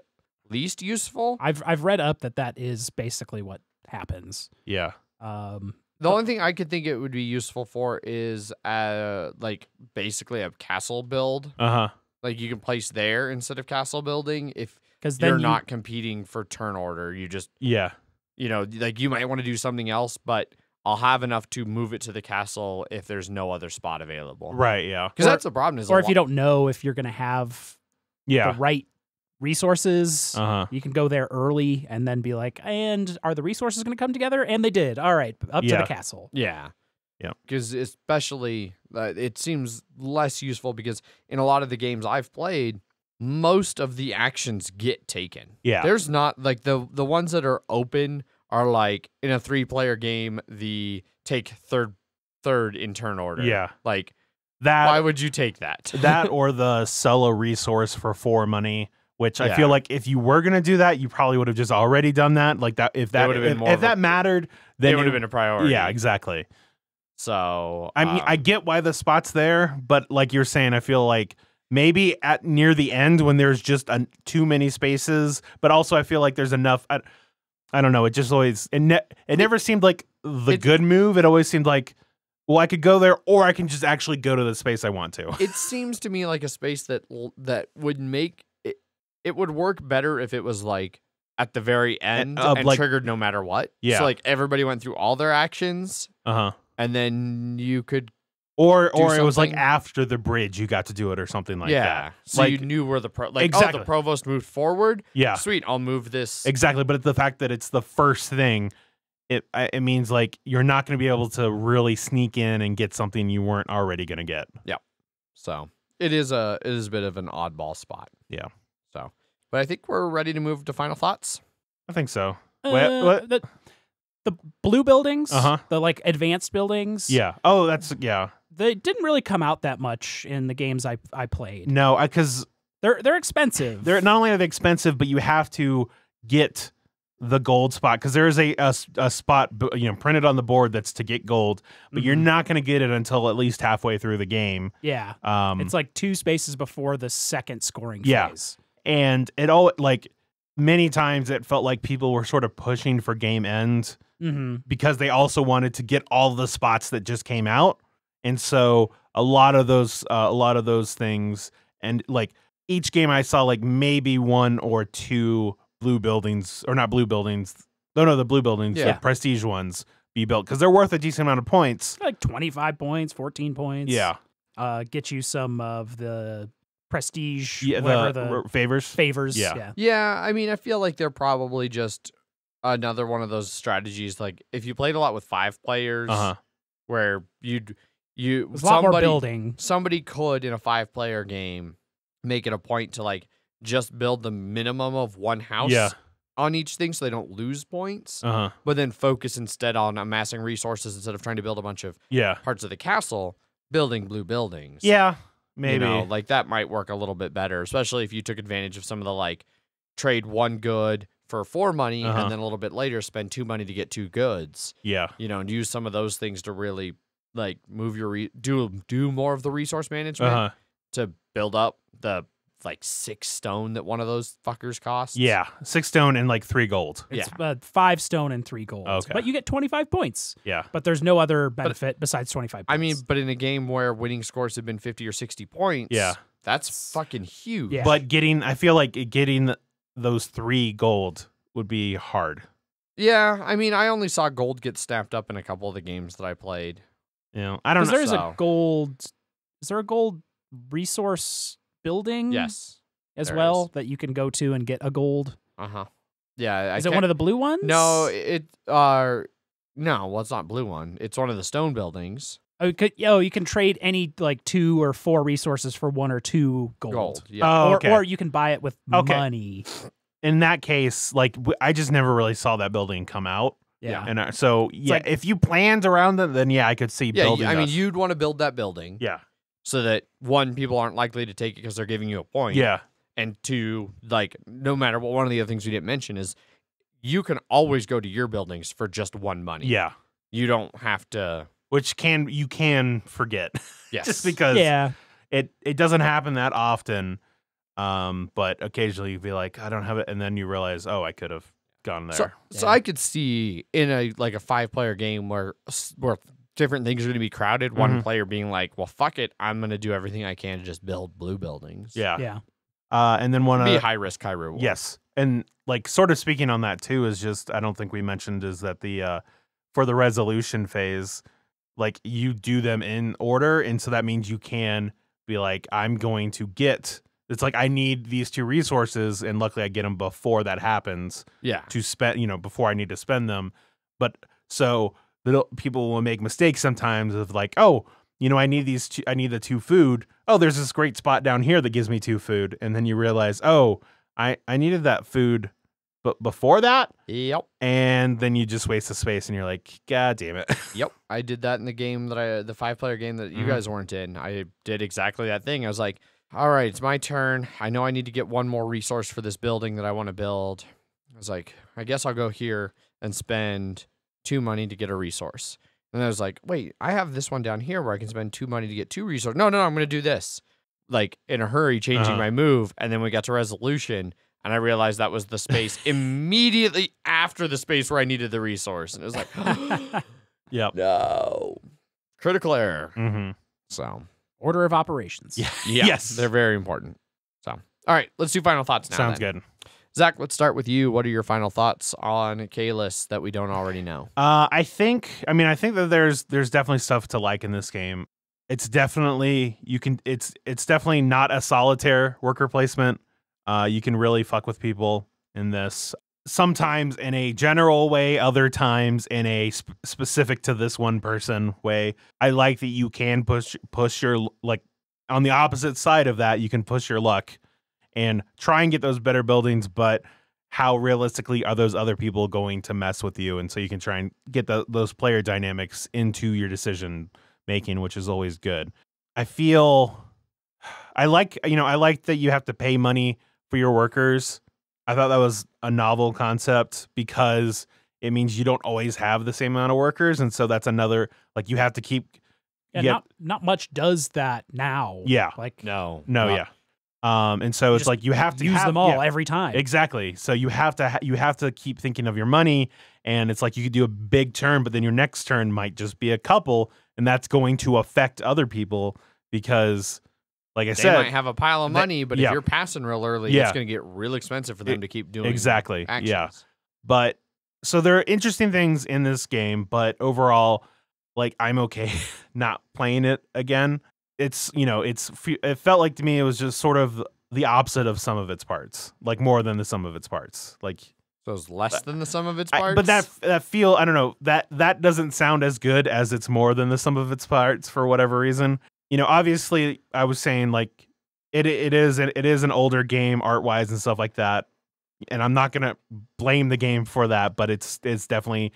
least useful. I've read up that is basically what happens. Yeah. The only thing I could think it would be useful for is like basically a castle build. Uh-huh. Like you can place there instead of castle building if then you're not competing for turn order. You just like you might want to do something else, but I'll have enough to move it to the castle if there's no other spot available. Right, yeah. Because that's the problem. Or if you don't know if you're going to have the right resources, you can go there early and then be like, and are the resources going to come together? And they did. All right, up to the castle. Yeah. Yeah. Because especially, it seems less useful because in a lot of the games I've played, most of the actions get taken. Yeah. There's not, like, the ones that are open are like, in a 3-player game, the take third in turn order. Yeah. Like, that. Why would you take that? That or the sell a resource for 4 money. Which I feel like if you were gonna do that, you probably would have just already done that. Like that, if that mattered, then it would have been a priority. Yeah, exactly. So I mean, I get why the spot's there, but like you're saying, I feel like maybe at near the end when there's just too many spaces, but also I feel like there's enough. I don't know. It just always it never seemed like the good move. It always seemed like, well, I could go there, or I can just actually go to the space I want to. It seems to me like a space that would make it. It would work better if it was like at the very end and like, triggered no matter what. Yeah. So like everybody went through all their actions. And then you could, or it was like after the bridge, you got to do it or something like that. Yeah, so like, you knew where the exactly. the provost moved forward. Yeah, sweet, I'll move this. Exactly, but the fact that it's the first thing, it means like you're not going to be able to really sneak in and get something you weren't already going to get. Yeah, so it is a bit of an oddball spot. Yeah, so but I think we're ready to move to final thoughts. I think so. What? The blue buildings, the like advanced buildings. Yeah. Oh, they didn't really come out that much in the games I played. No, because they're expensive. They're not only are they expensive, but you have to get the gold spot because there is a spot printed on the board that's to get gold, but you're not going to get it until at least halfway through the game. Yeah. It's like 2 spaces before the second scoring phase. And it all like many times it felt like people were sort of pushing for game end. Because they also wanted to get all the spots that just came out, and so a lot of those things, and like each game I saw like maybe 1 or 2 blue buildings, or not blue buildings, the blue buildings, the prestige ones be built because they're worth a decent amount of points, like 25 points, 14 points. Yeah, get you some of the prestige, the favors. Yeah. I mean, I feel like they're probably just another one of those strategies, like if you played a lot with 5 players, where you'd There's a lot more building. Somebody could in a 5-player game make it a point to like just build the minimum of one house on each thing so they don't lose points, but then focus instead on amassing resources instead of trying to build a bunch of parts of the castle, building blue buildings. Yeah, maybe. You know, like that might work a little bit better, especially if you took advantage of some of the like trade 1 good for 4 money and then a little bit later spend 2 money to get 2 goods. Yeah. You know, and use some of those things to really like move your do more of the resource management to build up the like 6 stone that one of those fuckers costs. Yeah, 6 stone and like 3 gold. It's 5 stone and 3 gold. Okay. But you get 25 points. Yeah. But there's no other benefit besides 25 points. I mean, but in a game where winning scores have been 50 or 60 points, that's fucking huge. Yeah. But I feel like getting those 3 gold would be hard. Yeah, I mean, I only saw gold get snapped up in a couple of the games that I played. You know, I don't know. There's a gold. Is there a gold resource building? Yes, as well that you can go to and get a gold. Yeah, is it one of the blue ones? No, no. Well, it's not blue one. It's one of the stone buildings. Oh, you can trade any like 2 or 4 resources for 1 or 2 gold. Yeah. Or you can buy it with money. In that case, like I just never really saw that building come out. Yeah. And like, if you planned around it, then I could see building. I mean, you'd want to build that building. Yeah. So that 1, people aren't likely to take it because they're giving you a point. Yeah. And 2, like, no matter what, one of the other things we didn't mention is you can always go to your buildings for just 1 money. Yeah. You don't have to. Which you can forget. Yes. Just because it doesn't happen that often. But occasionally you'd be like, I don't have it. And then you realize, oh, I could have gone there. So I could see in a 5-player game where different things are going to be crowded, one player being like, well, fuck it, I'm going to do everything I can to just build blue buildings. Yeah. Yeah. And then be high risk, high reward. Yes. And like sort of speaking on that too is just, I don't think we mentioned is that for the resolution phase, like you do them in order. And so that means you can be like, I'm going to get, it's like, I need these 2 resources. And luckily I get them before that happens. Yeah. To spend, before I need to spend them. But so people will make mistakes sometimes of like, oh, I need I need the 2 food. Oh, there's this great spot down here that gives me 2 food. And then you realize, oh, I needed that food but before that. Yep. And then you just waste the space and you're like, God damn it. Yep. I did that in the game the 5-player game that you guys weren't in. I did exactly that thing. I was like, all right, it's my turn. I know I need to get 1 more resource for this building that I want to build. I was like, I guess I'll go here and spend 2 money to get a resource. And I was like, wait, I have this one down here where I can spend 2 money to get 2 resources. No, I'm going to do this. Like in a hurry, changing my move. And then we got to resolution. And I realized that was the space immediately after the space where I needed the resource. And it was like, yep. No. Critical error. So. Order of operations. Yeah. Yes. They're very important. So, all right, let's do final thoughts now. Sounds good. Zach, let's start with you. What are your final thoughts on Caylus that we don't already know? I think that there's definitely stuff to like in this game. It's definitely it's definitely not a solitaire worker placement. You can really fuck with people in this. Sometimes in a general way, other times in a specific to this one person way. I like that you can push your, like, on the opposite side of that, you can push your luck and try and get those better buildings, but how realistically are those other people going to mess with you? And so you can try and get those player dynamics into your decision making, which is always good. I like that you have to pay money for your workers. I thought that was a novel concept because it means you don't always have the same amount of workers. And so that's another, like, you have to keep. Not much does that now. Yeah. Like, no. Yeah. And so it's like you have to use them all every time. Exactly. So you have to keep thinking of your money, and it's like you could do a big turn, but then your next turn might just be a couple, and that's going to affect other people because, like I said, they might have a pile of money, but if you're passing real early, it's going to get real expensive for them to keep doing exactly. actions. Yeah. But so there are interesting things in this game, but overall, like, I'm okay not playing it again. It felt like to me it was just sort of the opposite of some of its parts, like more than the sum of its parts. Like, So it's less than the sum of its parts. But that feel, I don't know, that doesn't sound as good as it's more than the sum of its parts for whatever reason. You know, obviously, I was saying like it is an older game art wise and stuff like that, and I'm not gonna blame the game for that, but it's definitely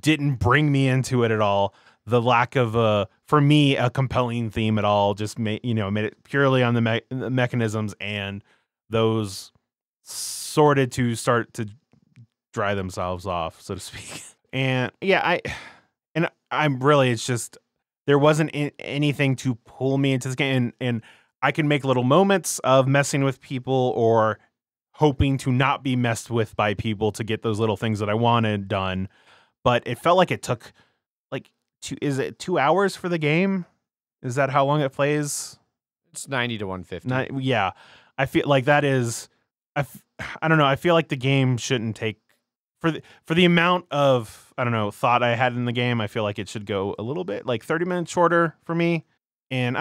didn't bring me into it at all. The lack of for me a compelling theme at all just made it purely on the mechanisms, and those sorted to start to dry themselves off, so to speak. And yeah, I'm really, it's just there wasn't anything to pull me into this game, and I can make little moments of messing with people or hoping to not be messed with by people to get those little things that I wanted done. But it felt like it took like 2 hours for the game? Is that how long it plays? It's 90 to 150. Yeah. I feel like that is I don't know. I feel like the game shouldn't take for the amount of, I don't know, thought I had in the game. I feel like it should go a little bit like 30 minutes shorter for me. And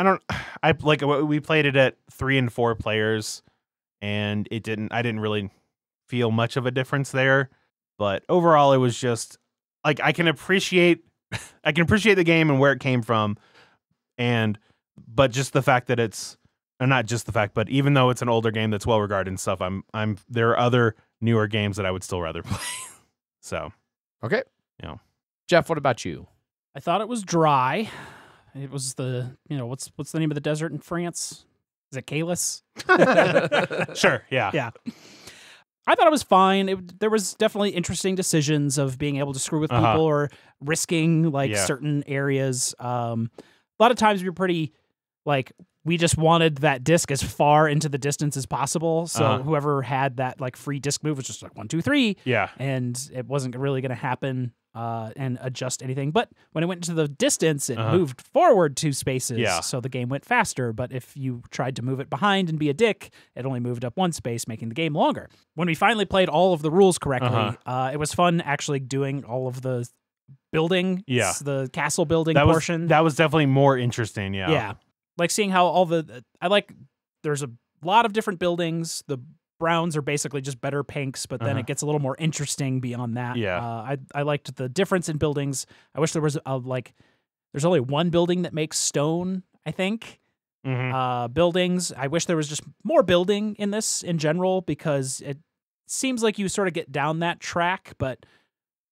we played it at 3 and 4 players, and I didn't really feel much of a difference there. But overall, it was just like I can appreciate the game and where it came from, but just the fact that it's not just the fact, but even though it's an older game that's well regarded and stuff, there are other newer games that I would still rather play. So, okay, Jeff, what about you? I thought it was dry. It was what's the name of the desert in France? Is it Caylus? Sure, yeah. Yeah. I thought it was fine. There was definitely interesting decisions of being able to screw with people or risking certain areas. A lot of times you're pretty we just wanted that disc as far into the distance as possible. So whoever had that free disc move was just 1, 2, 3. Yeah. And it wasn't really going to happen and adjust anything. But when it went into the distance, it moved forward 2 spaces. Yeah. So the game went faster. But if you tried to move it behind and be a dick, it only moved up 1 space, making the game longer. When we finally played all of the rules correctly, it was fun actually doing all of the building. Yeah. The castle building portion. That was definitely more interesting. Yeah. Yeah. Like seeing how there's a lot of different buildings. The browns are basically just better pinks, but then it gets a little more interesting beyond that. Yeah. I liked the difference in buildings. I wish there was there's only one building that makes stone, I think. Buildings. I wish there was just more building in this in general, because it seems like you sort of get down that track, but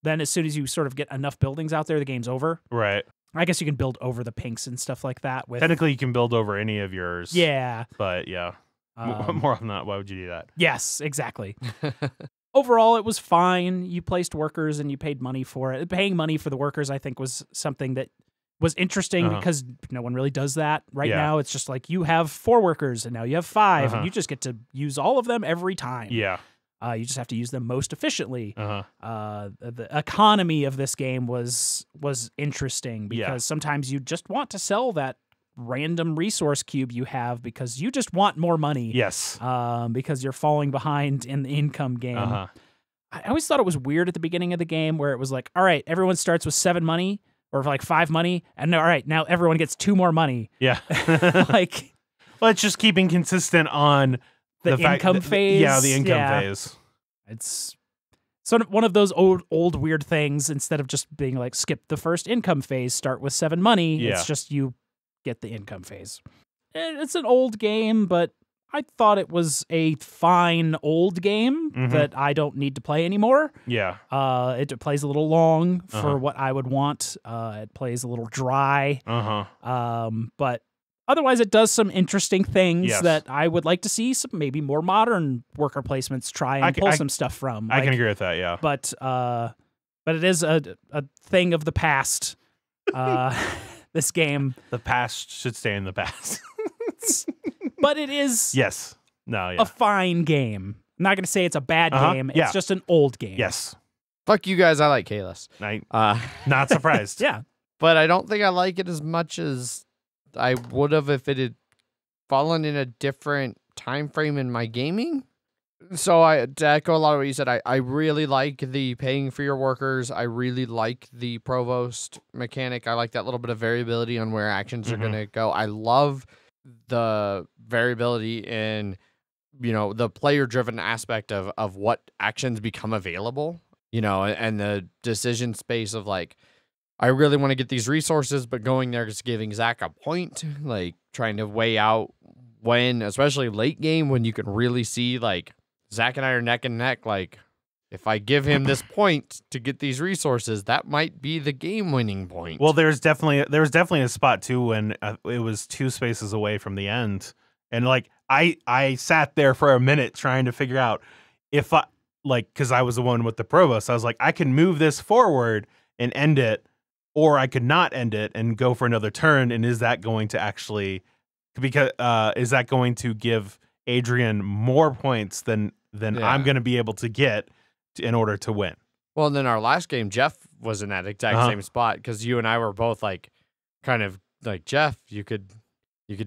then as soon as you sort of get enough buildings out there, the game's over. Right. I guess you can build over the pinks and stuff like that. Technically, you can build over any of yours. Yeah. But yeah, more on that. Why would you do that? Yes, exactly. Overall, it was fine. You placed workers and you paid money for it. Paying money for the workers, I think, was something that was interesting because no one really does that right now. It's just like you have 4 workers and now you have 5 and you just get to use all of them every time. Yeah. You just have to use them most efficiently. The economy of this game was interesting because sometimes you just want to sell that random resource cube you have because you just want more money. Yes. Because you're falling behind in the income game. I always thought it was weird at the beginning of the game where it was like, all right, everyone starts with 7 money or 5 money, and all right, now everyone gets 2 more money. Yeah. Well, it's just keeping consistent on the income phase. Yeah, the income phase. It's sort of one of those old weird things. Instead of just being skip the first income phase, start with 7 money. Yeah. It's just you get the income phase. It's an old game, but I thought it was a fine old game that I don't need to play anymore. Yeah. It plays a little long for what I would want. It plays a little dry. But otherwise, it does some interesting things that I would like to see some maybe more modern worker placements try and pull some stuff from. I can agree with that, yeah. But it is a thing of the past. This game. The past should stay in the past. But it is a fine game. I'm not going to say it's a bad game. It's just an old game. Yes. Fuck you guys. I like Caylus. Not surprised. Yeah. But I don't think I like it as much as I would have if it had fallen in a different time frame in my gaming. So to echo a lot of what you said, I really like the paying for your workers. I really like the provost mechanic. I like that little bit of variability on where actions are going to go. I love the variability in the player-driven aspect of what actions become available, and the decision space of like, I really want to get these resources, but going there is giving Zach a point, like trying to weigh out when, especially late game, when you can really see like Zach and I are neck and neck, like if I give him this point to get these resources, that might be the game-winning point. Well, there was definitely a spot too when it was 2 spaces away from the end, and like I sat there for a minute trying to figure out if I because I was the one with the provost. I was like, I can move this forward and end it, or I could not end it and go for another turn. And is that going to actually is that going to give Adrian more points than I'm going to be able to get in order to win? Well, and then our last game, Jeff was in that exact same spot because you and I were both like, kind of like, Jeff, you could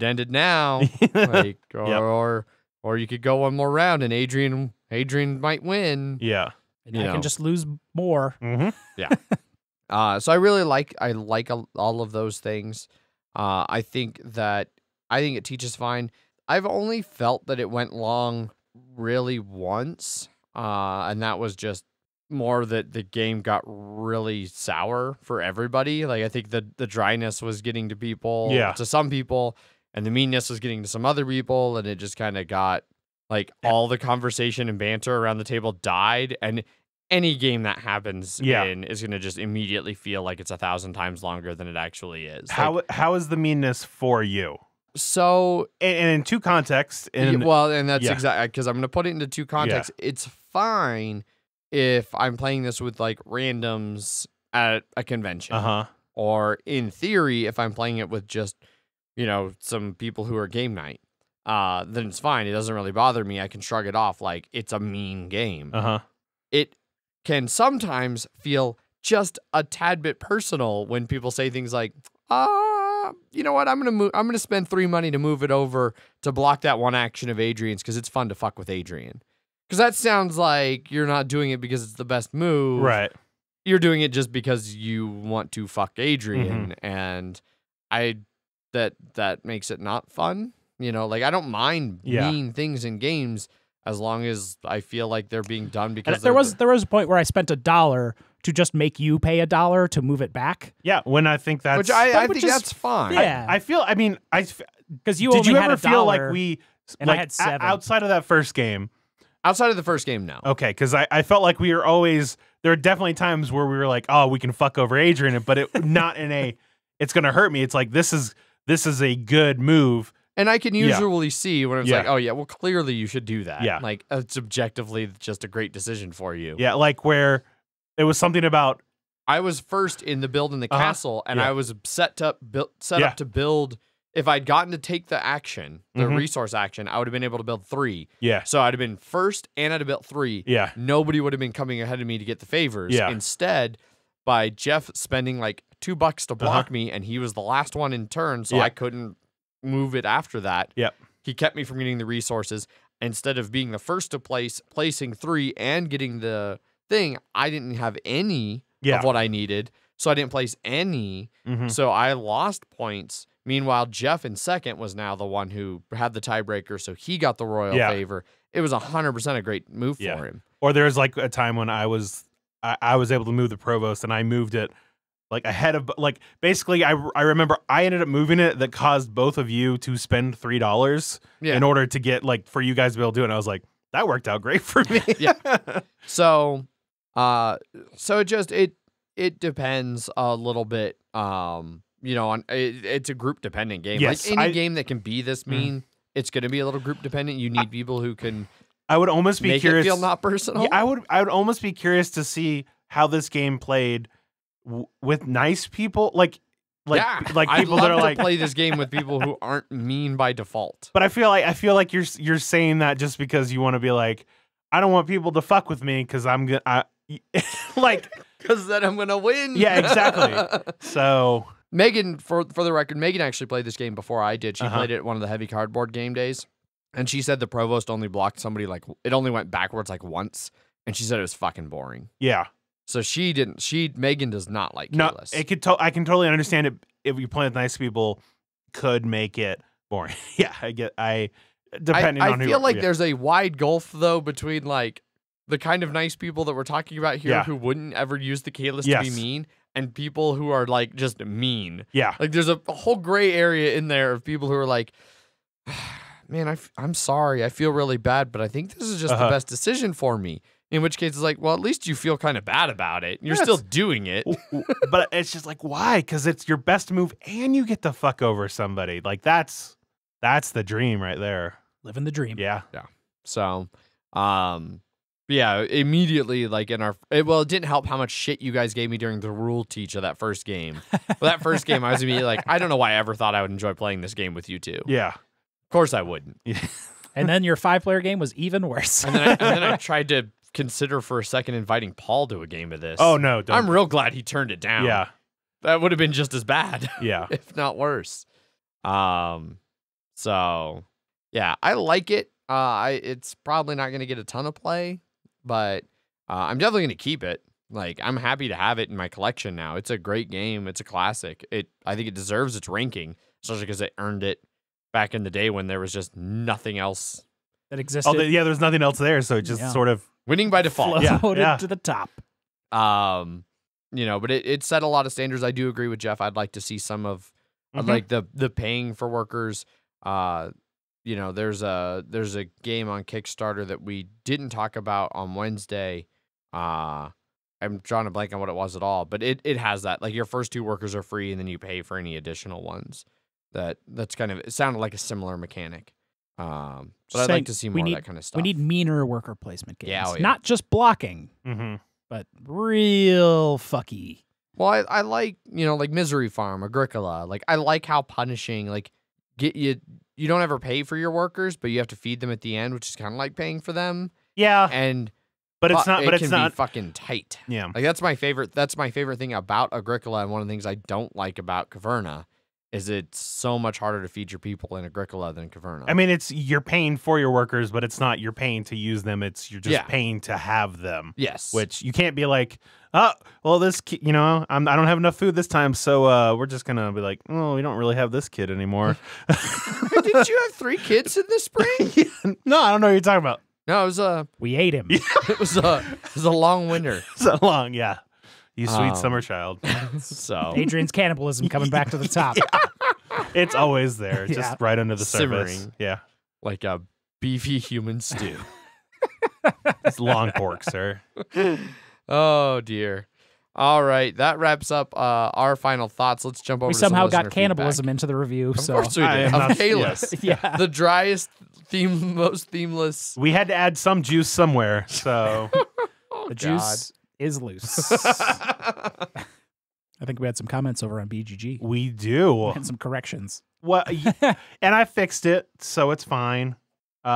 end it now, like, or you could go one more round and Adrian might win. Yeah, and I can just lose more. Mm-hmm. Yeah. So I really like all of those things. I think it teaches fine. I've only felt that it went long really once. And that was just more that the game got really sour for everybody. Like I think the dryness was getting to some people, and the meanness was getting to some other people, and it just kind of got like all the conversation and banter around the table died, and any game that happens in is going to just immediately feel like it's 1,000 times longer than it actually is. How is the meanness for you? So, and in 2 contexts, and that's exactly because I'm going to put it into 2 contexts. Yeah. It's fine if I'm playing this with like randoms at a convention, or in theory, if I'm playing it with just some people who are game night, then it's fine. It doesn't really bother me. I can shrug it off like it's a mean game. It can sometimes feel just a tad bit personal when people say things like, you know what? I'm gonna spend 3 money to move it over to block that one action of Adrian's because it's fun to fuck with Adrian. Because that sounds like you're not doing it because it's the best move. Right. You're doing it just because you want to fuck Adrian, and that makes it not fun. Like I don't mind mean things in games as long as I feel like they're being done because there was a point where I spent $1 to just make you pay $1 to move it back. Yeah, when I think that's I think that's fine. Yeah, I feel. I mean, because you did only you had ever feel like we and I had 7 outside of that first game? Outside of the first game, no. Okay, because I felt like we were always there. Are definitely times where we were like, oh, we can fuck over Adrian, but it not in a. It's gonna hurt me. It's like this is a good move. And I can usually see when it's like, oh, yeah, well, clearly you should do that. Yeah. Like, it's objectively just a great decision for you. Yeah, like where it was something about... I was first in the build in the castle, and I was set up to build... If I'd gotten to take the action, the resource action, I would have been able to build 3. Yeah. So I'd have been first, and I'd have built 3. Yeah. Nobody would have been coming ahead of me to get the favors. Yeah. Instead, by Jeff spending like $2 to block me, and he was the last one in turn, so I couldn't move it after that. Yep. He kept me from getting the resources. Instead of being the first to placing 3 and getting the thing, I didn't have any of what I needed, so I didn't place any. So I lost points. Meanwhile, Jeff in second was now the one who had the tiebreaker, so he got the royal favor. It was 100% a great move for him. Or there was like a time when I was able to move the provost, and I moved it like ahead of, like, basically I remember I ended up moving it that caused both of you to spend $3 in order to get, like, for you guys to be able to do it. And I was like, that worked out great for me. So it depends a little bit, on it's a group dependent game. Yes, like any game that can be this mean, it's going to be a little group dependent. You need people who can. I would almost be curious. It feel not personal. Yeah, I would almost be curious to see how this game played with nice people, like people that are like play this game with people who aren't mean by default. But I feel like you're saying that just because you want to be like, I don't want people to fuck with me because I'm gonna like because then I'm gonna win. Yeah, exactly. So Megan, for the record, Megan actually played this game before I did. She played it at one of the heavy cardboard game days, and she said the provost only blocked somebody, like, it only went backwards like once, and she said it was fucking boring. Yeah. So Megan does not like Caylus. I can totally understand it if you play with nice people, could make it boring. Yeah, depending on who. I feel like there's a wide gulf though between like the kind of nice people that we're talking about here who wouldn't ever use the Caylus to be mean, and people who are like just mean. Yeah. Like there's a whole gray area in there of people who are like, man, I'm sorry. I feel really bad, but I think this is just the best decision for me. In which case, it's like, well, at least you feel kind of bad about it. You're still doing it. But it's just like, why? Because it's your best move and you get to fuck over somebody. Like, that's the dream right there. Living the dream. Yeah. Yeah. So, yeah, immediately, like it didn't help how much shit you guys gave me during the rule teach of that first game. That first game, I was immediately like, I don't know why I ever thought I would enjoy playing this game with you two. Yeah. Of course I wouldn't. Yeah. And then your 5-player game was even worse. And then I tried to consider for a second inviting Paul to a game of this. Oh, no. Don't. I'm real glad he turned it down. Yeah. That would have been just as bad. Yeah. If not worse. So, yeah, I like it. It's probably not going to get a ton of play, but I'm definitely going to keep it. Like, I'm happy to have it in my collection now. It's a great game. It's a classic. I think it deserves its ranking, especially because it earned it back in the day when there was just nothing else that existed. There's nothing else there, so it just sort of winning by default. Floated to the top. But it set a lot of standards. I do agree with Jeff. I'd like to see some of like the paying for workers. There's a game on Kickstarter that we didn't talk about on Wednesday. I'm drawing a blank on what it was at all, but it has that. Like your first 2 workers are free, and then you pay for any additional ones. That's kind of, it sounded like a similar mechanic. But I'd like to see more of that kind of stuff. We need meaner worker placement games. Yeah, not just blocking, but real fucky. Well, I like, like Misery Farm, Agricola. Like, I like how punishing, like, you don't ever pay for your workers, but you have to feed them at the end, which is kind of like paying for them. Yeah. But it's not. But it it's can not be fucking tight. Yeah. Like that's my favorite thing about Agricola, and one of the things I don't like about Caverna is it's so much harder to feed your people in Agricola than Caverna. I mean, you're paying for your workers, but it's not you're paying to use them. You're just paying to have them. Yes. Which you can't be like, oh, well, this I don't have enough food this time, so we're just gonna be like, oh, we don't really have this kid anymore. Didn't you have 3 kids in the spring? No, I don't know what you're talking about. No, it was we ate him. It was a long winter. So long, yeah. You sweet summer child. So Adrian's cannibalism coming back to the top. It's always there, just right under the surface. Simmering. Yeah. Like a beefy human stew. It's long pork, sir. Oh dear. All right, that wraps up our final thoughts. Let's jump over. We to some somehow got listener cannibalism feedback. into the review. Of So course we did. Of Caylus. Yeah. The driest most themeless. We had to add some juice somewhere, so Oh, the God. juice is loose. I think we had some comments over on BGG we do. and some corrections. Well, and I fixed it, so it's fine.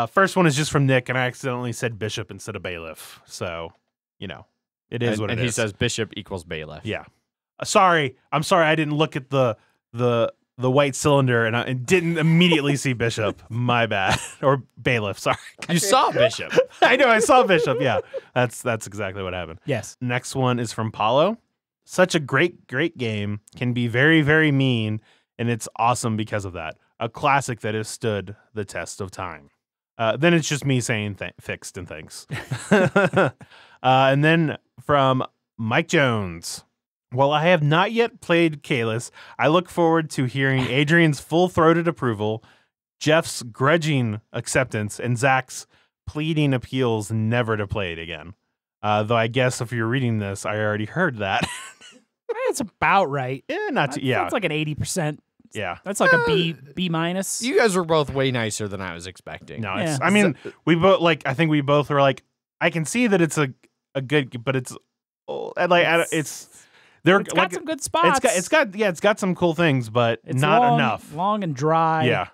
First one is just from Nick, and I accidentally said bishop instead of bailiff. So, it is what it is. And he says bishop equals bailiff. Yeah. I'm sorry. I didn't look at the white cylinder and I didn't immediately see bishop. My bad. Or bailiff. Sorry. You saw bishop. I know. I saw bishop. Yeah. That's exactly what happened. Yes. Next one is from Paulo. Such a great game. Can be very, very mean, and it's awesome because of that. A classic that has stood the test of time. Then it's just me saying fixed and thanks. And then from Mike Jones. While I have not yet played Caylus, I look forward to hearing Adrian's full-throated approval, Jeff's grudging acceptance, and Zach's pleading appeals never to play it again. Though I guess if you're reading this, I already heard that. It's about right. That's like an 80%. Yeah. That's like a B minus. You guys were both way nicer than I was expecting. No, Yeah. I mean, we both I think we both were like, I can see that it's a good, but it's got some good spots. It's got some cool things, but It's not long, enough. Long and dry. Yeah.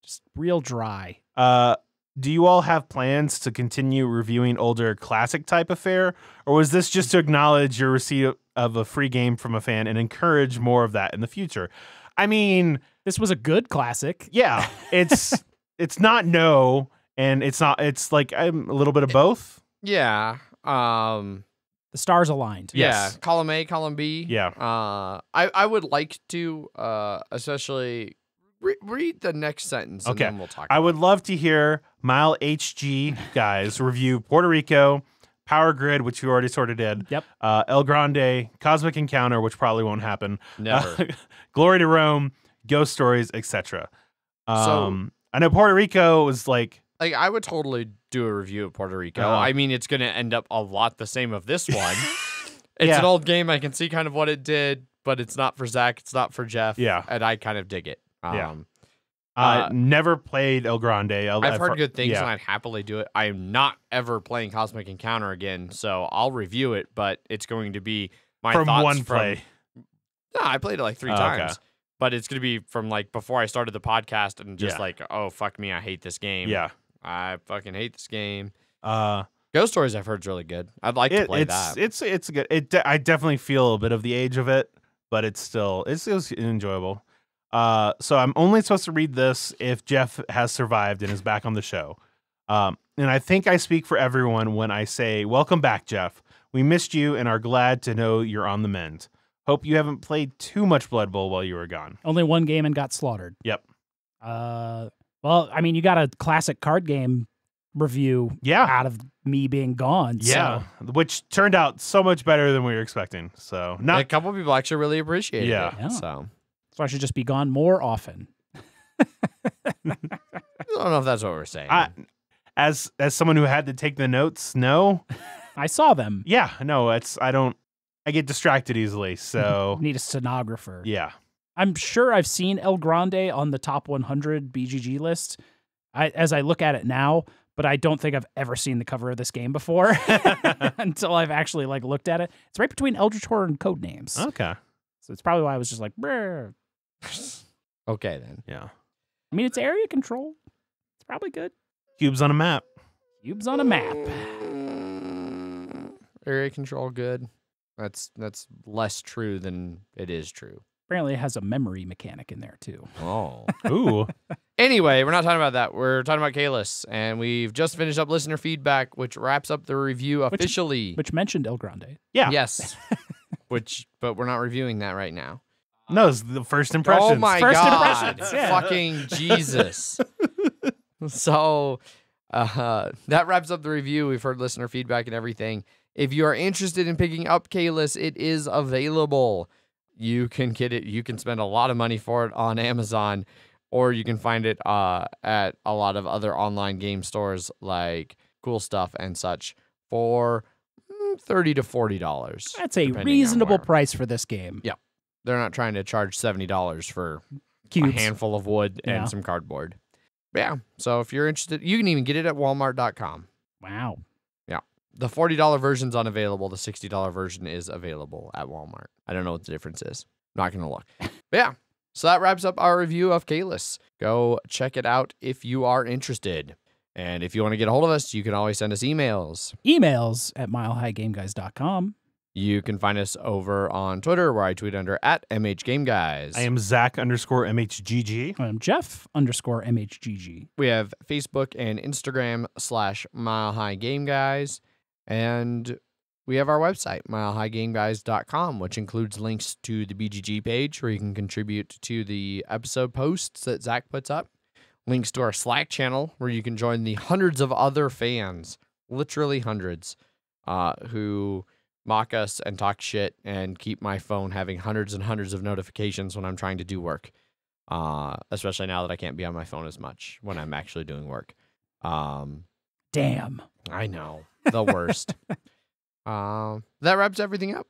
Just real dry. Do you all have plans to continue reviewing older classic type of fare, or was this just to acknowledge your receipt of a free game from a fan and encourage more of that in the future? I mean, This was a good classic. yeah, it's not no, and it's not. It's like I'm a little bit of both. Yeah. The stars aligned. Yeah. Yes. Column A, column B. Yeah. I would like to, especially read the next sentence, and Okay. then we'll talk. I would love to hear MHGG guys review Puerto Rico, Power Grid, which you already sort of did. Yep. El Grande, Cosmic Encounter, which probably won't happen. Never. Glory to Rome, Ghost Stories, etc. So- I know Puerto Rico was like, I would totally do a review of Puerto Rico. Uh-huh. I mean, it's going to end up a lot the same of this one. It's Yeah. an old game. I can see kind of what it did, but it's not for Zach. It's not for Jeff. Yeah. And I kind of dig it. Yeah. Never played El Grande. I've heard good things, yeah. and I'd happily do it. I am not ever playing Cosmic Encounter again, so I'll review it, but it's going to be my From thoughts one play. No, I played it like 3 Oh, okay. times. But it's going to be from like before I started the podcast and just Yeah. like, oh, fuck me, I hate this game. Yeah. I fucking hate this game. Uh, Ghost Stories I've heard is really good. I'd like to play it's that. it's good. I definitely feel a bit of the age of it, but it's still it's enjoyable. So I'm only supposed to read this if Jeff has survived and is back on the show. And I think I speak for everyone when I say, welcome back, Jeff. We missed you and are glad to know you're on the mend. Hope you haven't played too much Blood Bowl while you were gone. Only one game and got slaughtered. Yep. Well, I mean, you got a classic card game review Yeah. out of me being gone. Yeah. So. Which turned out so much better than we were expecting. So A not couple people actually really appreciated Yeah. it. Yeah. So So I should just be gone more often. I don't know if that's what we're saying. as someone who had to take the notes, no. I saw them. Yeah, no, I get distracted easily. So Need a stenographer. yeah. I'm sure I've seen El Grande on the top 100 BGG list as I look at it now, but I don't think I've ever seen the cover of this game before until I've actually like looked at it. It's right between Eldritch Horror and Codenames. Okay. So it's probably why I was just like, brr. Okay, then. Yeah. I mean, it's area control. It's probably good. Cubes on a map. Cubes on a map. Area control, good. That's less true than it is true. Apparently it has a memory mechanic in there too. Oh. Ooh. Anyway, we're not talking about that. We're talking about Caylus, and we've just finished up listener feedback, which wraps up the review officially. Which mentioned El Grande. Yeah. Yes. But we're not reviewing that right now. No, it's the first impressions. Oh my First God. impressions, yeah. Fucking Jesus. So that wraps up the review. We've heard listener feedback and everything. If you are interested in picking up Caylus, it is available. You can get it. You can spend a lot of money for it on Amazon, or you can find it at a lot of other online game stores like Cool Stuff and such for $30 to $40. That's a depending on reasonable where. price for this game. Yeah. They're not trying to charge $70 for Cubes. a handful of wood Yeah. and some cardboard. But yeah. So if you're interested, you can even get it at Walmart.com. Wow. The $40 version's unavailable. The $60 version is available at Walmart. I don't know what the difference is. Not going to look. But yeah. So that wraps up our review of Caylus. Go check it out if you are interested. And if you want to get a hold of us, you can always send us emails. Emails at milehighgameguys.com. You can find us over on Twitter, where I tweet under at MHGameGuys. I am Zach_MHGG. I'm Jeff_MHGG. We have Facebook and Instagram /Mile High Game Guys. And we have our website, milehighgameguys.com, which includes links to the BGG page where you can contribute to the episode posts that Zach puts up. Links to our Slack channel where you can join the hundreds of other fans, literally hundreds, who mock us and talk shit and keep my phone having hundreds and hundreds of notifications when I'm trying to do work. Especially now that I can't be on my phone as much when I'm actually doing work. Damn. I know. The worst. That wraps everything up.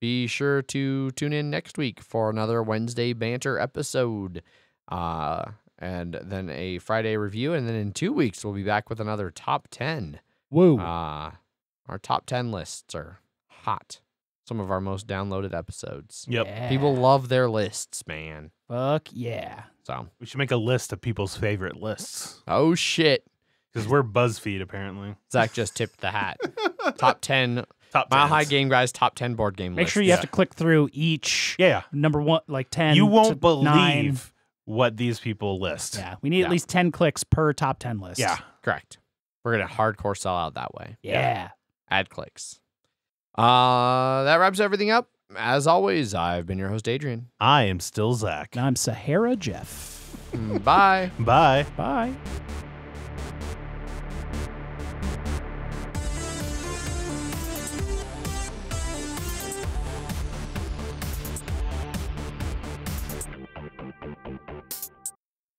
Be sure to tune in next week for another Wednesday banter episode. And then a Friday review. And then in 2 weeks, we'll be back with another top 10. Woo. Our top 10 lists are hot. Some of our most downloaded episodes. Yep. Yeah. People love their lists, man. Fuck yeah. So, We should make a list of people's favorite lists. oh shit. Because we're BuzzFeed, apparently. Zach just tipped the hat. Top 10 Top Mile 10s. High Game Guys, top 10 board game Make lists. sure you have to click through each Yeah. number one, like 10. You to won't 9. believe what these people list. Yeah. We need Yeah. at least 10 clicks per top 10 list. Yeah. Correct. We're going to hardcore sell out that way. Yeah. Add clicks. That wraps everything up. As always, I've been your host, Adrian. I am still Zach. And I'm Sahara Jeff. Bye. Bye. Bye.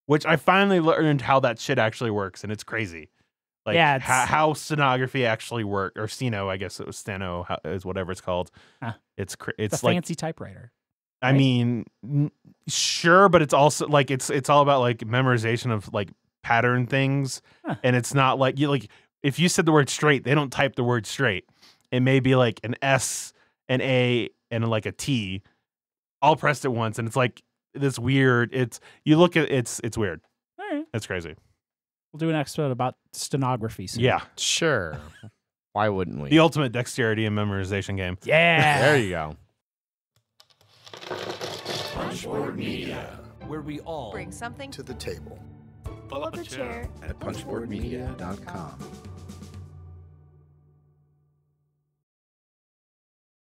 Which I finally learned how that shit actually works, and it's crazy. Like Yeah, it's- how stenography actually work, or steno, I guess it was steno is whatever it's called. Huh. It's It's a like fancy typewriter. I right? mean, sure, but it's also like it's all about like memorization of like pattern things, Huh. and it's not like you like if you said the word straight, they don't type the word straight. It may be like an S, an A, and like a T, all pressed at once, and it's like this weird. It's you look at it's weird. All right. It's crazy. We'll do an episode about stenography soon. Yeah, Sure. Why wouldn't we? the ultimate dexterity and memorization game. Yeah. There you go. Punchboard Media, where we all bring something to the table. pull up a chair at punchboardmedia.com.